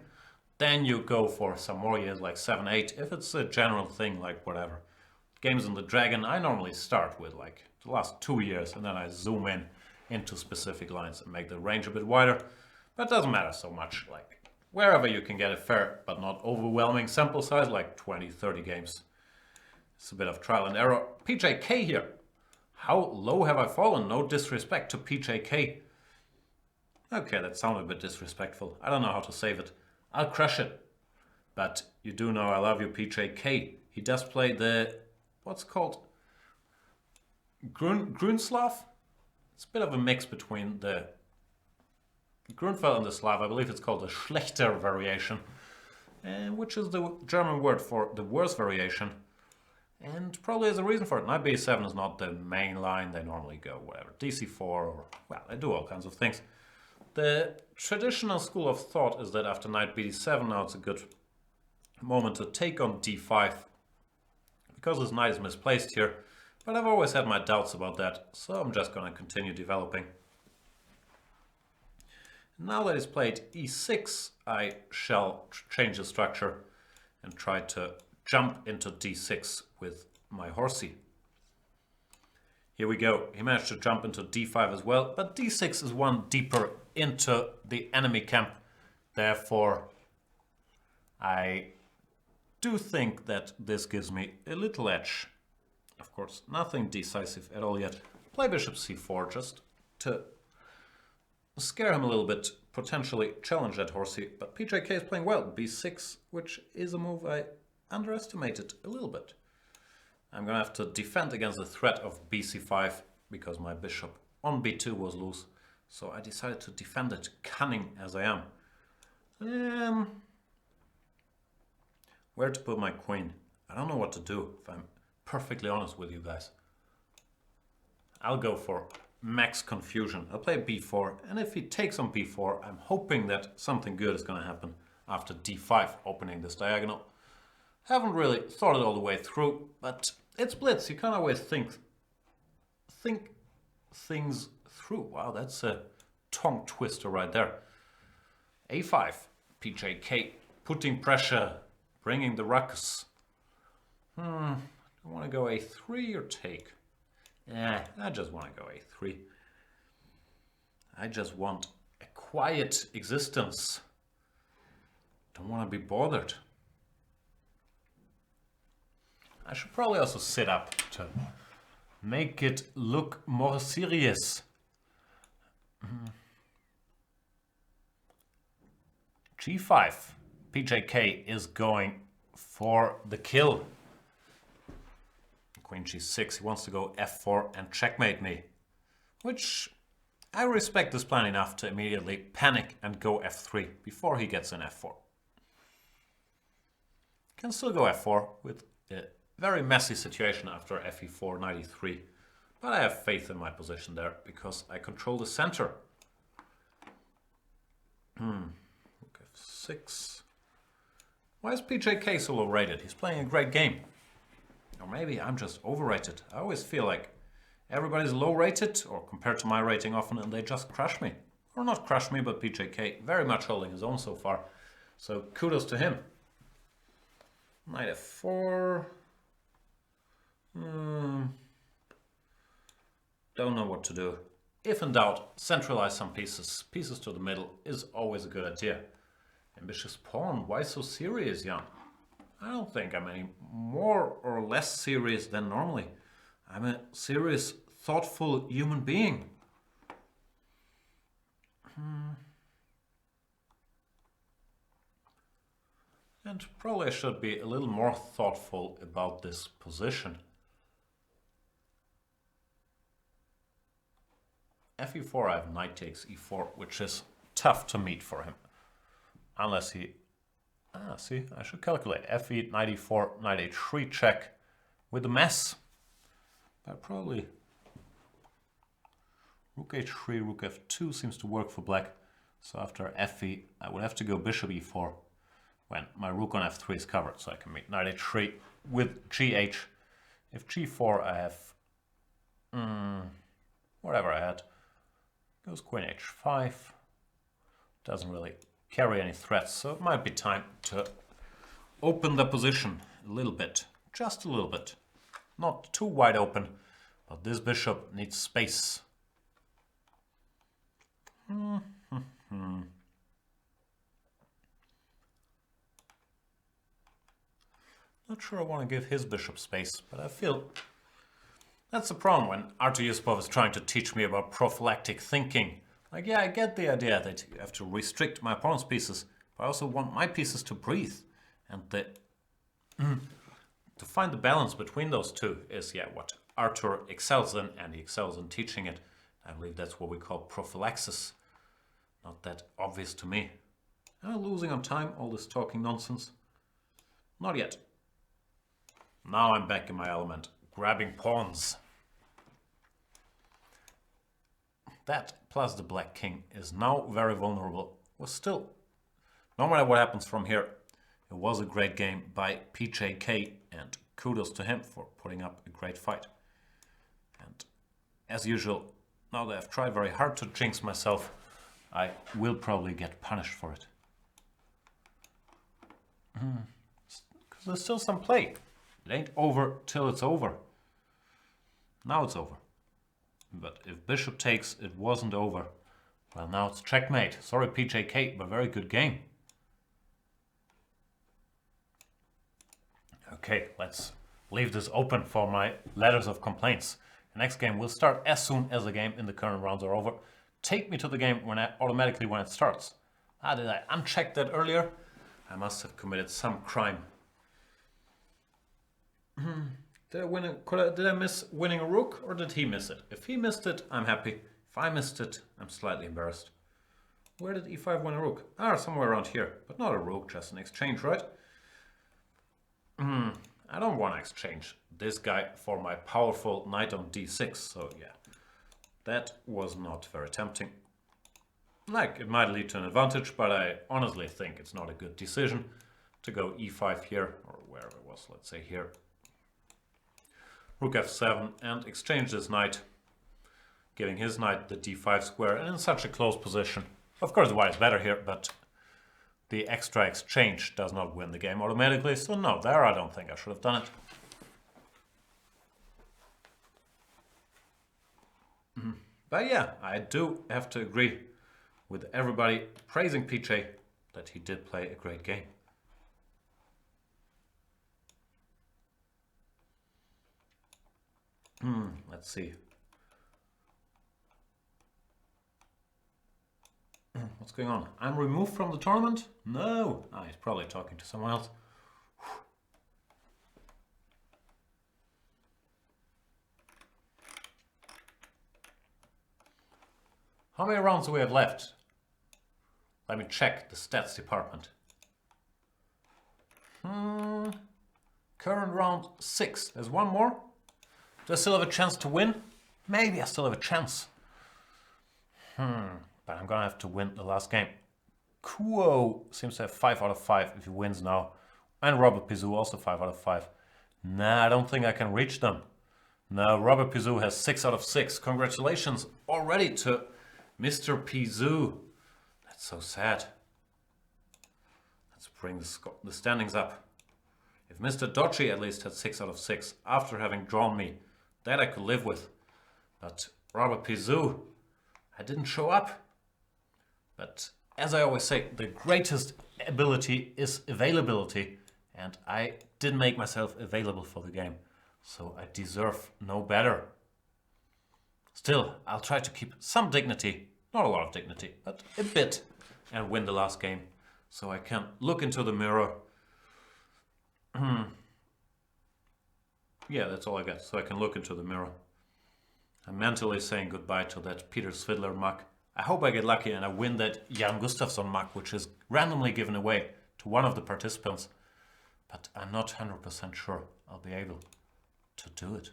[SPEAKER 1] Then you go for some more years like 7, 8. If it's a general thing like whatever. Games in the Dragon, I normally start with like the last 2 years and then I zoom in into specific lines and make the range a bit wider. But it doesn't matter so much. Like wherever you can get a fair but not overwhelming sample size, like 20, 30 games. It's a bit of trial and error. PJK here. How low have I fallen? No disrespect to PJK. Okay, that sounded a bit disrespectful. I don't know how to save it. I'll crush it. But you do know I love you, PJK. He does play the... what's called? Grunslav? It's a bit of a mix between the Grunfeld and the Slav. I believe it's called the Schlechter variation, which is the German word for the worst variation. And probably there's a reason for it. Knight b7 is not the main line. They normally go whatever, dc4 or, well, they do all kinds of things. The traditional school of thought is that after knight bd7 now it's a good moment to take on d5 because his knight is misplaced here. But I've always had my doubts about that, so I'm just going to continue developing. Now that he's played e6, I shall change the structure and try to jump into d6 with my horsey. Here we go. He managed to jump into d5 as well, but d6 is one deeper into the enemy camp. Therefore, I do think that this gives me a little edge. Of course, nothing decisive at all yet. Play bishop c4 just to scare him a little bit, potentially challenge that horsey. But PJK is playing well. b6, which is a move I underestimated a little bit. I'm going to have to defend against the threat of bc5 because my bishop on b2 was loose. So I decided to defend it, cunning as I am. Where to put my queen? I don't know what to do, if I'm perfectly honest with you guys. I'll go for max confusion. I'll play b4, and if he takes on b4, I'm hoping that something good is going to happen after d5, opening this diagonal. Haven't really thought it all the way through, but it's Blitz. You can't always think things through. Wow, that's a tongue twister right there. a5, PJK, putting pressure, bringing the ruckus. I want to go a3 or take? I just want to go a3. I just want a quiet existence. Don't want to be bothered. I should probably also sit up to make it look more serious. G5. PJK is going for the kill. Queen G6. He wants to go F4 and checkmate me. Which I respect this plan enough to immediately panic and go F3 before he gets in F4. Can still go F4 with a very messy situation after FE4 93. But I have faith in my position there because I control the center. Rook F6. Why is PJK so low rated? He's playing a great game. Or maybe I'm just overrated. I always feel like everybody's low rated or compared to my rating often and they just crush me. Or not crush me, but PJK very much holding his own so far. So kudos to him. Knight F4. Don't know what to do. If in doubt, centralize some pieces. Pieces to the middle is always a good idea. Ambitious pawn, why so serious, Jan? I don't think I'm any more or less serious than normally. I'm a serious, thoughtful human being. And probably I should be a little more thoughtful about this position. FE4, I have knight takes E4, which is tough to meet for him. Unless he... see, I should calculate. Fe, knight E4, knight H3 check with a mess. But probably... Rook H3, Rook F2 seems to work for black. So after Fe, I would have to go bishop E4 when my rook on F3 is covered. So I can meet knight H3 with GH. If G4, I have... whatever I had. Goes Queen H5. Doesn't really carry any threats, so it might be time to open the position a little bit. Just a little bit. Not too wide open, but this bishop needs space. Not sure I want to give his bishop space, but I feel that's the problem when Artur Yusupov is trying to teach me about prophylactic thinking. Like, yeah, I get the idea that you have to restrict my opponent's pieces, but I also want my pieces to breathe. And to find the balance between those two is, yeah, what Artur excels in, and he excels in teaching it. I believe that's what we call prophylaxis. Not that obvious to me. Am I losing on time, all this talking nonsense? Not yet. Now I'm back in my element, grabbing pawns. That plus the black king is now very vulnerable. Was still, no matter what happens from here, it was a great game by PJK and kudos to him for putting up a great fight. And as usual, now that I've tried very hard to jinx myself, I will probably get punished for it. Because there's still some play. It ain't over till it's over. Now it's over. But if bishop takes, it wasn't over. Well, now it's checkmate. Sorry, PJK, but very good game. Okay, let's leave this open for my letters of complaints. The next game will start as soon as the game in the current rounds are over. Take me to the game when automatically when it starts. Did I uncheck that earlier? I must have committed some crime. Did I miss winning a rook, or did he miss it? If he missed it, I'm happy. If I missed it, I'm slightly embarrassed. Where did e5 win a rook? Somewhere around here. But not a rook, just an exchange, right? I don't want to exchange this guy for my powerful knight on d6, so yeah. That was not very tempting. Like, it might lead to an advantage, but I honestly think it's not a good decision to go e5 here, or wherever it was, let's say here. Rook f7 and exchange this knight, giving his knight the d5 square, and in such a close position. Of course the white is better here, but the extra exchange does not win the game automatically, so no, there I don't think I should have done it. But yeah, I do have to agree with everybody praising PJ that he did play a great game. Let's see. What's going on? I'm removed from the tournament? No. Ah, he's probably talking to someone else. How many rounds do we have left? Let me check the stats department. Current round 6. There's one more. Do I still have a chance to win? Maybe I still have a chance. But I'm gonna have to win the last game. Kuo seems to have 5 out of 5 if he wins now. And Robert Pizou also 5 out of 5. Nah, I don't think I can reach them. No, Robert Pizou has 6 out of 6. Congratulations already to Mr. Pizou. That's so sad. Let's bring the standings up. If Mr. Dodgy at least had 6 out of 6 after having drawn me, that I could live with. But Robert Pizou, I didn't show up. But as I always say, the greatest ability is availability. And I didn't make myself available for the game. So I deserve no better. Still, I'll try to keep some dignity. Not a lot of dignity, but a bit. And win the last game. So I can look into the mirror. Yeah, that's all I got. So I can look into the mirror. I'm mentally saying goodbye to that Peter Svidler mug. I hope I get lucky and I win that Jan Gustafsson mug, which is randomly given away to one of the participants. But I'm not 100% sure I'll be able to do it.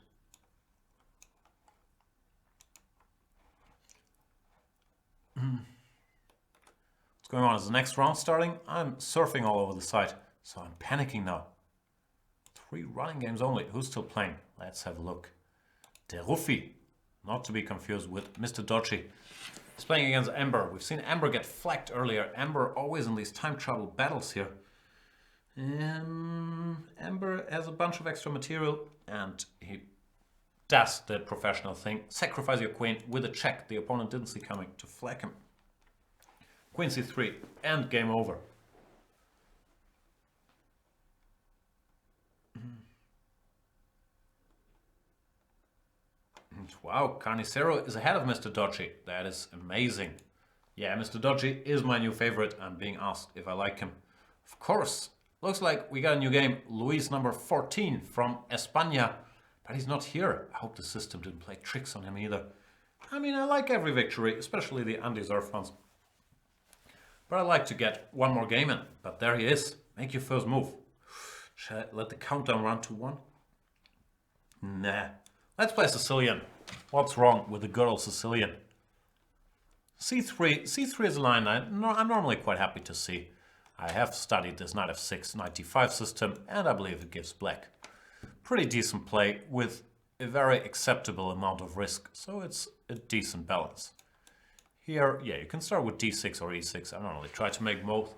[SPEAKER 1] What's going on? Is the next round starting? I'm surfing all over the site, so I'm panicking now. 3 running games only. Who's still playing? Let's have a look. Der Ruffi, not to be confused with Mr. Dodgy. He's playing against Amber. We've seen Amber get flagged earlier. Amber always in these time travel battles here. Amber has a bunch of extra material and he does the professional thing. Sacrifice your queen with a check the opponent didn't see coming to flag him. Queen c3 and game over. Wow, Carnicero is ahead of Mr. Dodgy. That is amazing. Yeah, Mr. Dodgy is my new favorite. I'm being asked if I like him. Of course. Looks like we got a new game. Luis number 14 from España. But he's not here. I hope the system didn't play tricks on him either. I mean, I like every victory, especially the undeserved ones. But I like to get one more game in. But there he is. Make your first move. Shall I let the countdown run to 1? Nah. Let's play Sicilian. What's wrong with the good old Sicilian? C3 is a line I'm normally quite happy to see. I have studied this knight f6, knight d5 system, and I believe it gives black pretty decent play with a very acceptable amount of risk, so it's a decent balance. Here, yeah, you can start with d6 or e6. I normally try to make both.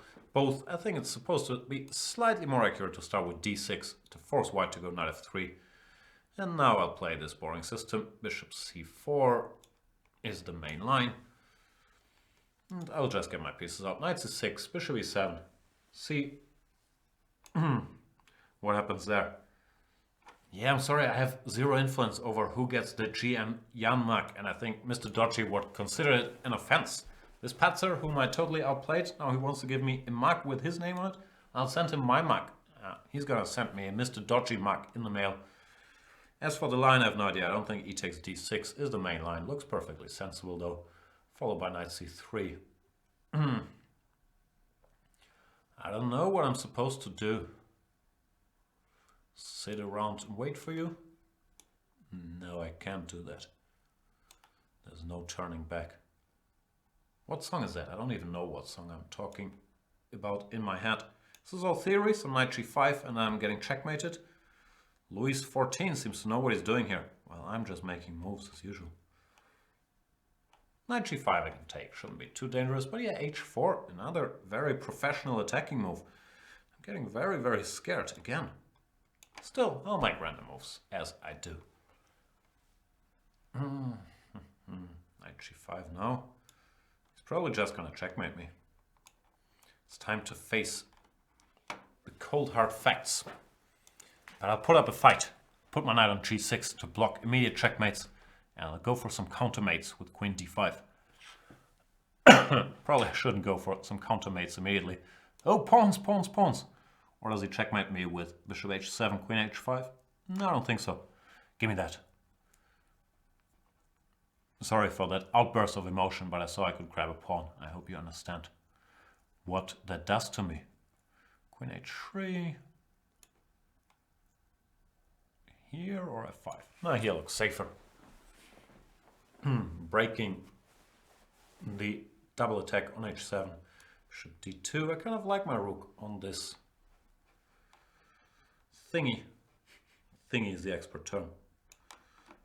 [SPEAKER 1] I think it's supposed to be slightly more accurate to start with d6 to force white to go knight f3. And now I'll play this boring system. Bishop c4 is the main line. And I'll just get my pieces out. Knight c6, bishop e7. See what happens there. Yeah, I'm sorry, I have zero influence over who gets the GM Jan mug, and I think Mr. Dodgy would consider it an offense. This Patzer, whom I totally outplayed, now he wants to give me a mug with his name on it. I'll send him my mug. He's gonna send me a Mr. Dodgy mug in the mail. As for the line, I have no idea. I don't think e takes d6 is the main line. Looks perfectly sensible though. Followed by knight c3. I don't know what I'm supposed to do. Sit around and wait for you? No, I can't do that. There's no turning back. What song is that? I don't even know what song I'm talking about in my head. This is all theory, so knight g5 and I'm getting checkmated. Luis 14 seems to know what he's doing here. Well, I'm just making moves as usual. Knight g5 I can take, shouldn't be too dangerous, but yeah, h4, another very professional attacking move. I'm getting very, very scared again. Still, I'll make random moves, as I do. Knight g5 now. He's probably just gonna checkmate me. It's time to face the cold hard facts. But I'll put up a fight. put my knight on g6 to block immediate checkmates, and I'll go for some countermates with queen d5. Probably shouldn't go for some countermates immediately. Oh, pawns, pawns, pawns. Or does he checkmate me with bishop h7, queen h5? No, I don't think so. Give me that. Sorry for that outburst of emotion, but I saw I could grab a pawn. I hope you understand what that does to me. Queen h3. Here or f5? No, here looks safer. Breaking the double attack on h7. Bishop d2. I kind of like my rook on this thingy. Thingy is the expert term.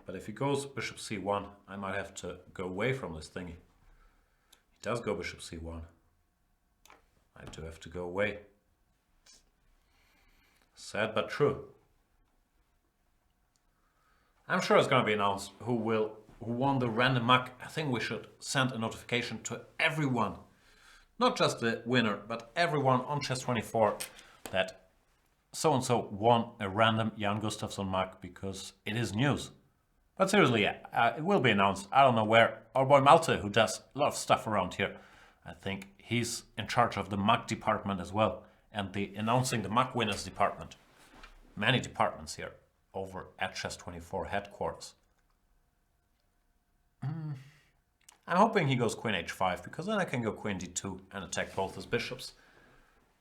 [SPEAKER 1] But if he goes bishop c1, I might have to go away from this thingy. He does go bishop c1. I do have to go away. Sad but true. I'm sure it's going to be announced who won the random mug. I think we should send a notification to everyone, not just the winner, but everyone on Chess24 that so-and-so won a random Jan Gustafsson mug, because it is news. But seriously, yeah, it will be announced. I don't know where. Our boy Malte, who does a lot of stuff around here, I think he's in charge of the mug department as well, and the announcing the mug winners department. Many departments here over at Chess24 headquarters. I'm hoping he goes queen h5, because then I can go queen d2 and attack both his bishops.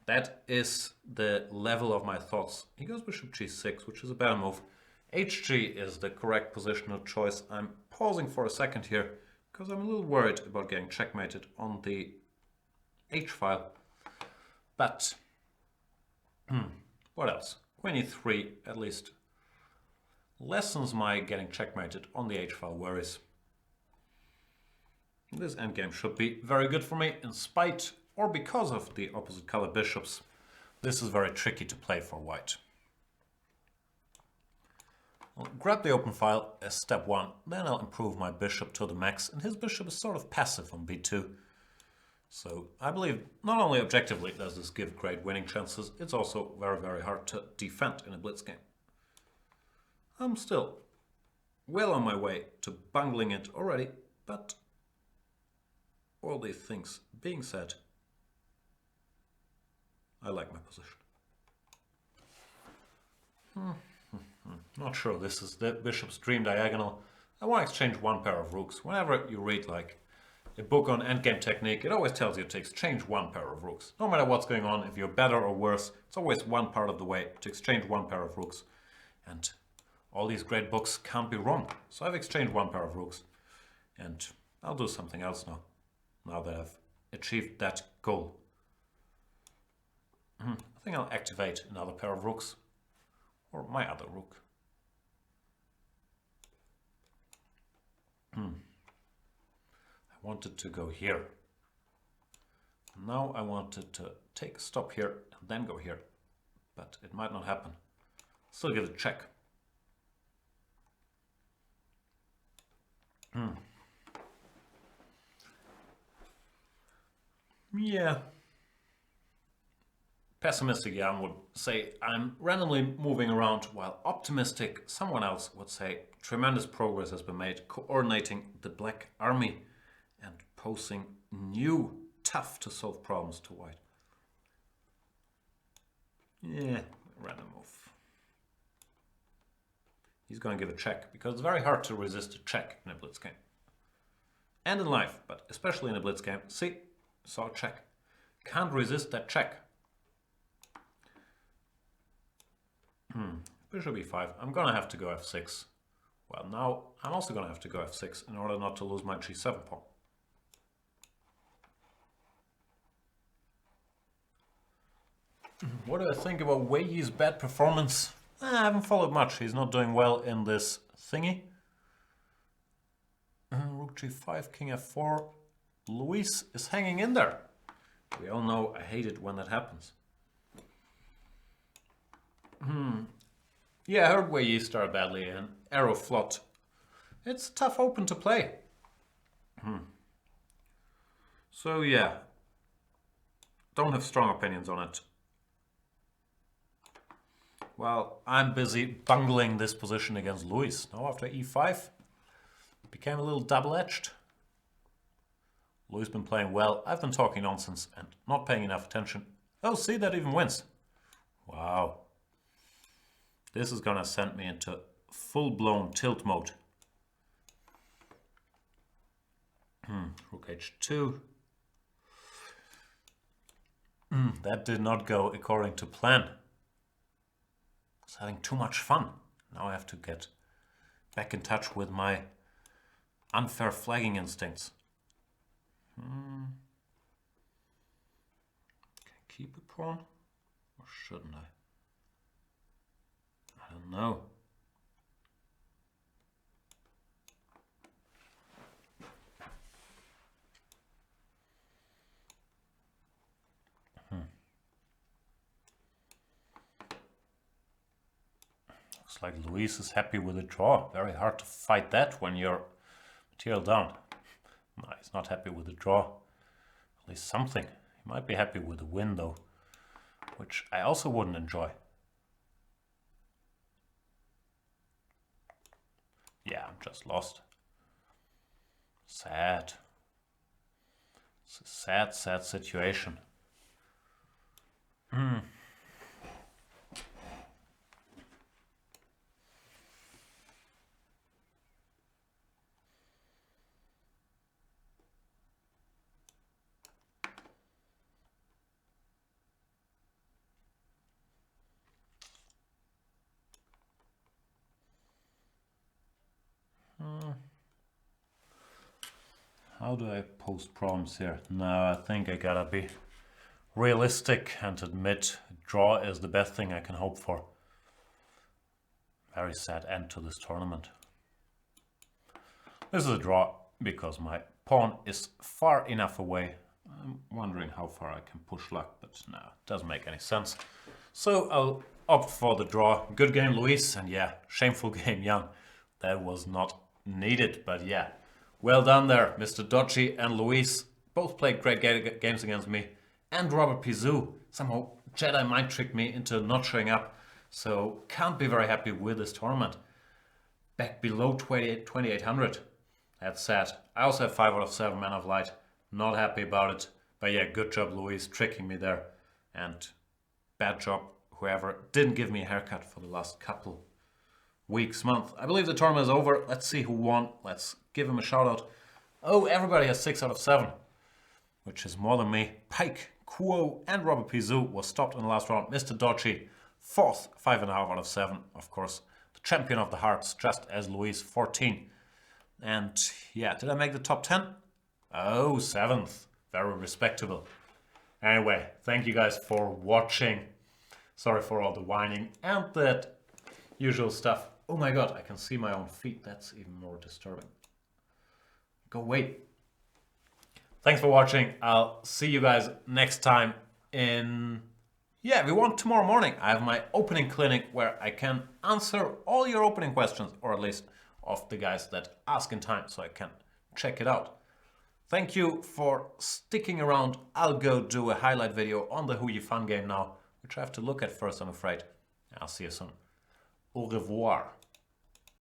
[SPEAKER 1] That is the level of my thoughts. He goes bishop g6, which is a better move. hg is the correct positional choice. I'm pausing for a second here, because I'm a little worried about getting checkmated on the h-file. But, what else? Queen e3 at least lessens my getting checkmated on the h-file worries. This endgame should be very good for me, in spite or because of the opposite color bishops. This is very tricky to play for white. I'll grab the open file as step 1, then I'll improve my bishop to the max, and his bishop is sort of passive on b2. So I believe not only objectively does this give great winning chances, it's also very, very hard to defend in a blitz game. I'm still well on my way to bungling it already, but all these things being said, I like my position. Not sure this is the bishop's dream diagonal. I want to exchange one pair of rooks. Whenever you read like a book on endgame technique, it always tells you to exchange one pair of rooks. No matter what's going on, if you're better or worse, it's always one part of the way to exchange one pair of rooks. And all these great books can't be wrong. So I've exchanged one pair of rooks. And I'll do something else now that I've achieved that goal. I think I'll activate another pair of rooks. Or my other rook. I wanted to go here. Now I wanted to take a stop here and then go here. But it might not happen. Still give it a check. Yeah. Pessimistic Jan would say I'm randomly moving around, while optimistic someone else would say tremendous progress has been made coordinating the Black Army and posing new, tough to solve problems to white. Yeah, random move. He's going to give a check, because it's very hard to resist a check in a blitz game. And in life, but especially in a blitz game. See, saw a check. Can't resist that check. Bishop e5. I'm going to have to go f6. Well, now I'm also going to have to go f6 in order not to lose my g7 pawn. What do I think about Wei Yi's bad performance? I haven't followed much. He's not doing well in this thingy. Rook g5, king f4. Luis is hanging in there. We all know I hate it when that happens. Yeah, I heard Wei Yi start badly and arrow flot. It's a tough open to play. So yeah, don't have strong opinions on it. Well, I'm busy bungling this position against Luis. Now after e5, became a little double-edged. Luis been playing well. I've been talking nonsense and not paying enough attention. Oh, see, that even wins. Wow. This is gonna send me into full-blown tilt mode. Rook h2. That did not go according to plan. I was having too much fun. Now I have to get back in touch with my unfair flagging instincts. Can I keep a pawn? Or shouldn't I? I don't know. Looks like Luis is happy with the draw. Very hard to fight that when you're material down. No, he's not happy with the draw. At least something. He might be happy with the win though, which I also wouldn't enjoy. Yeah, I'm just lost. Sad. It's a sad, sad situation. How do I post problems here? No, I think I gotta be realistic and admit draw is the best thing I can hope for. Very sad end to this tournament. This is a draw because my pawn is far enough away. I'm wondering how far I can push luck, but no, it doesn't make any sense. So I'll opt for the draw. Good game, Luis, and yeah, shameful game, Jan. That was not needed, but yeah. Well done there, Mr. Dodgy and Luis. Both played great games against me. And Robert Pizou. Somehow Jedi mind tricked me into not showing up. So can't be very happy with this tournament. Back below 2800. That's sad. I also have 5 out of 7 Man of Light. Not happy about it. But yeah, good job, Luis, tricking me there. And bad job, whoever didn't give me a haircut for the last couple weeks, month. I believe the tournament is over. Let's see who won. Let's give him a shout out. Oh, everybody has 6 out of 7, which is more than me. Pike, Kuo, and Robert Pizou was stopped in the last round. Mr. Dodgy, 4th, 5.5 out of 7. Of course, the champion of the hearts, just as Luis, 14. And yeah, did I make the top 10? Oh, 7th. Very respectable. Anyway, thank you guys for watching. Sorry for all the whining and that usual stuff. Oh my god, I can see my own feet. That's even more disturbing. Go away. Thanks for watching. I'll see you guys next time in... Yeah, if you want, tomorrow morning. I have my opening clinic where I can answer all your opening questions, or at least of the guys that ask in time, so I can check it out. Thank you for sticking around. I'll go do a highlight video on the Who You Fun game now, which I have to look at first, I'm afraid. I'll see you soon. Au revoir.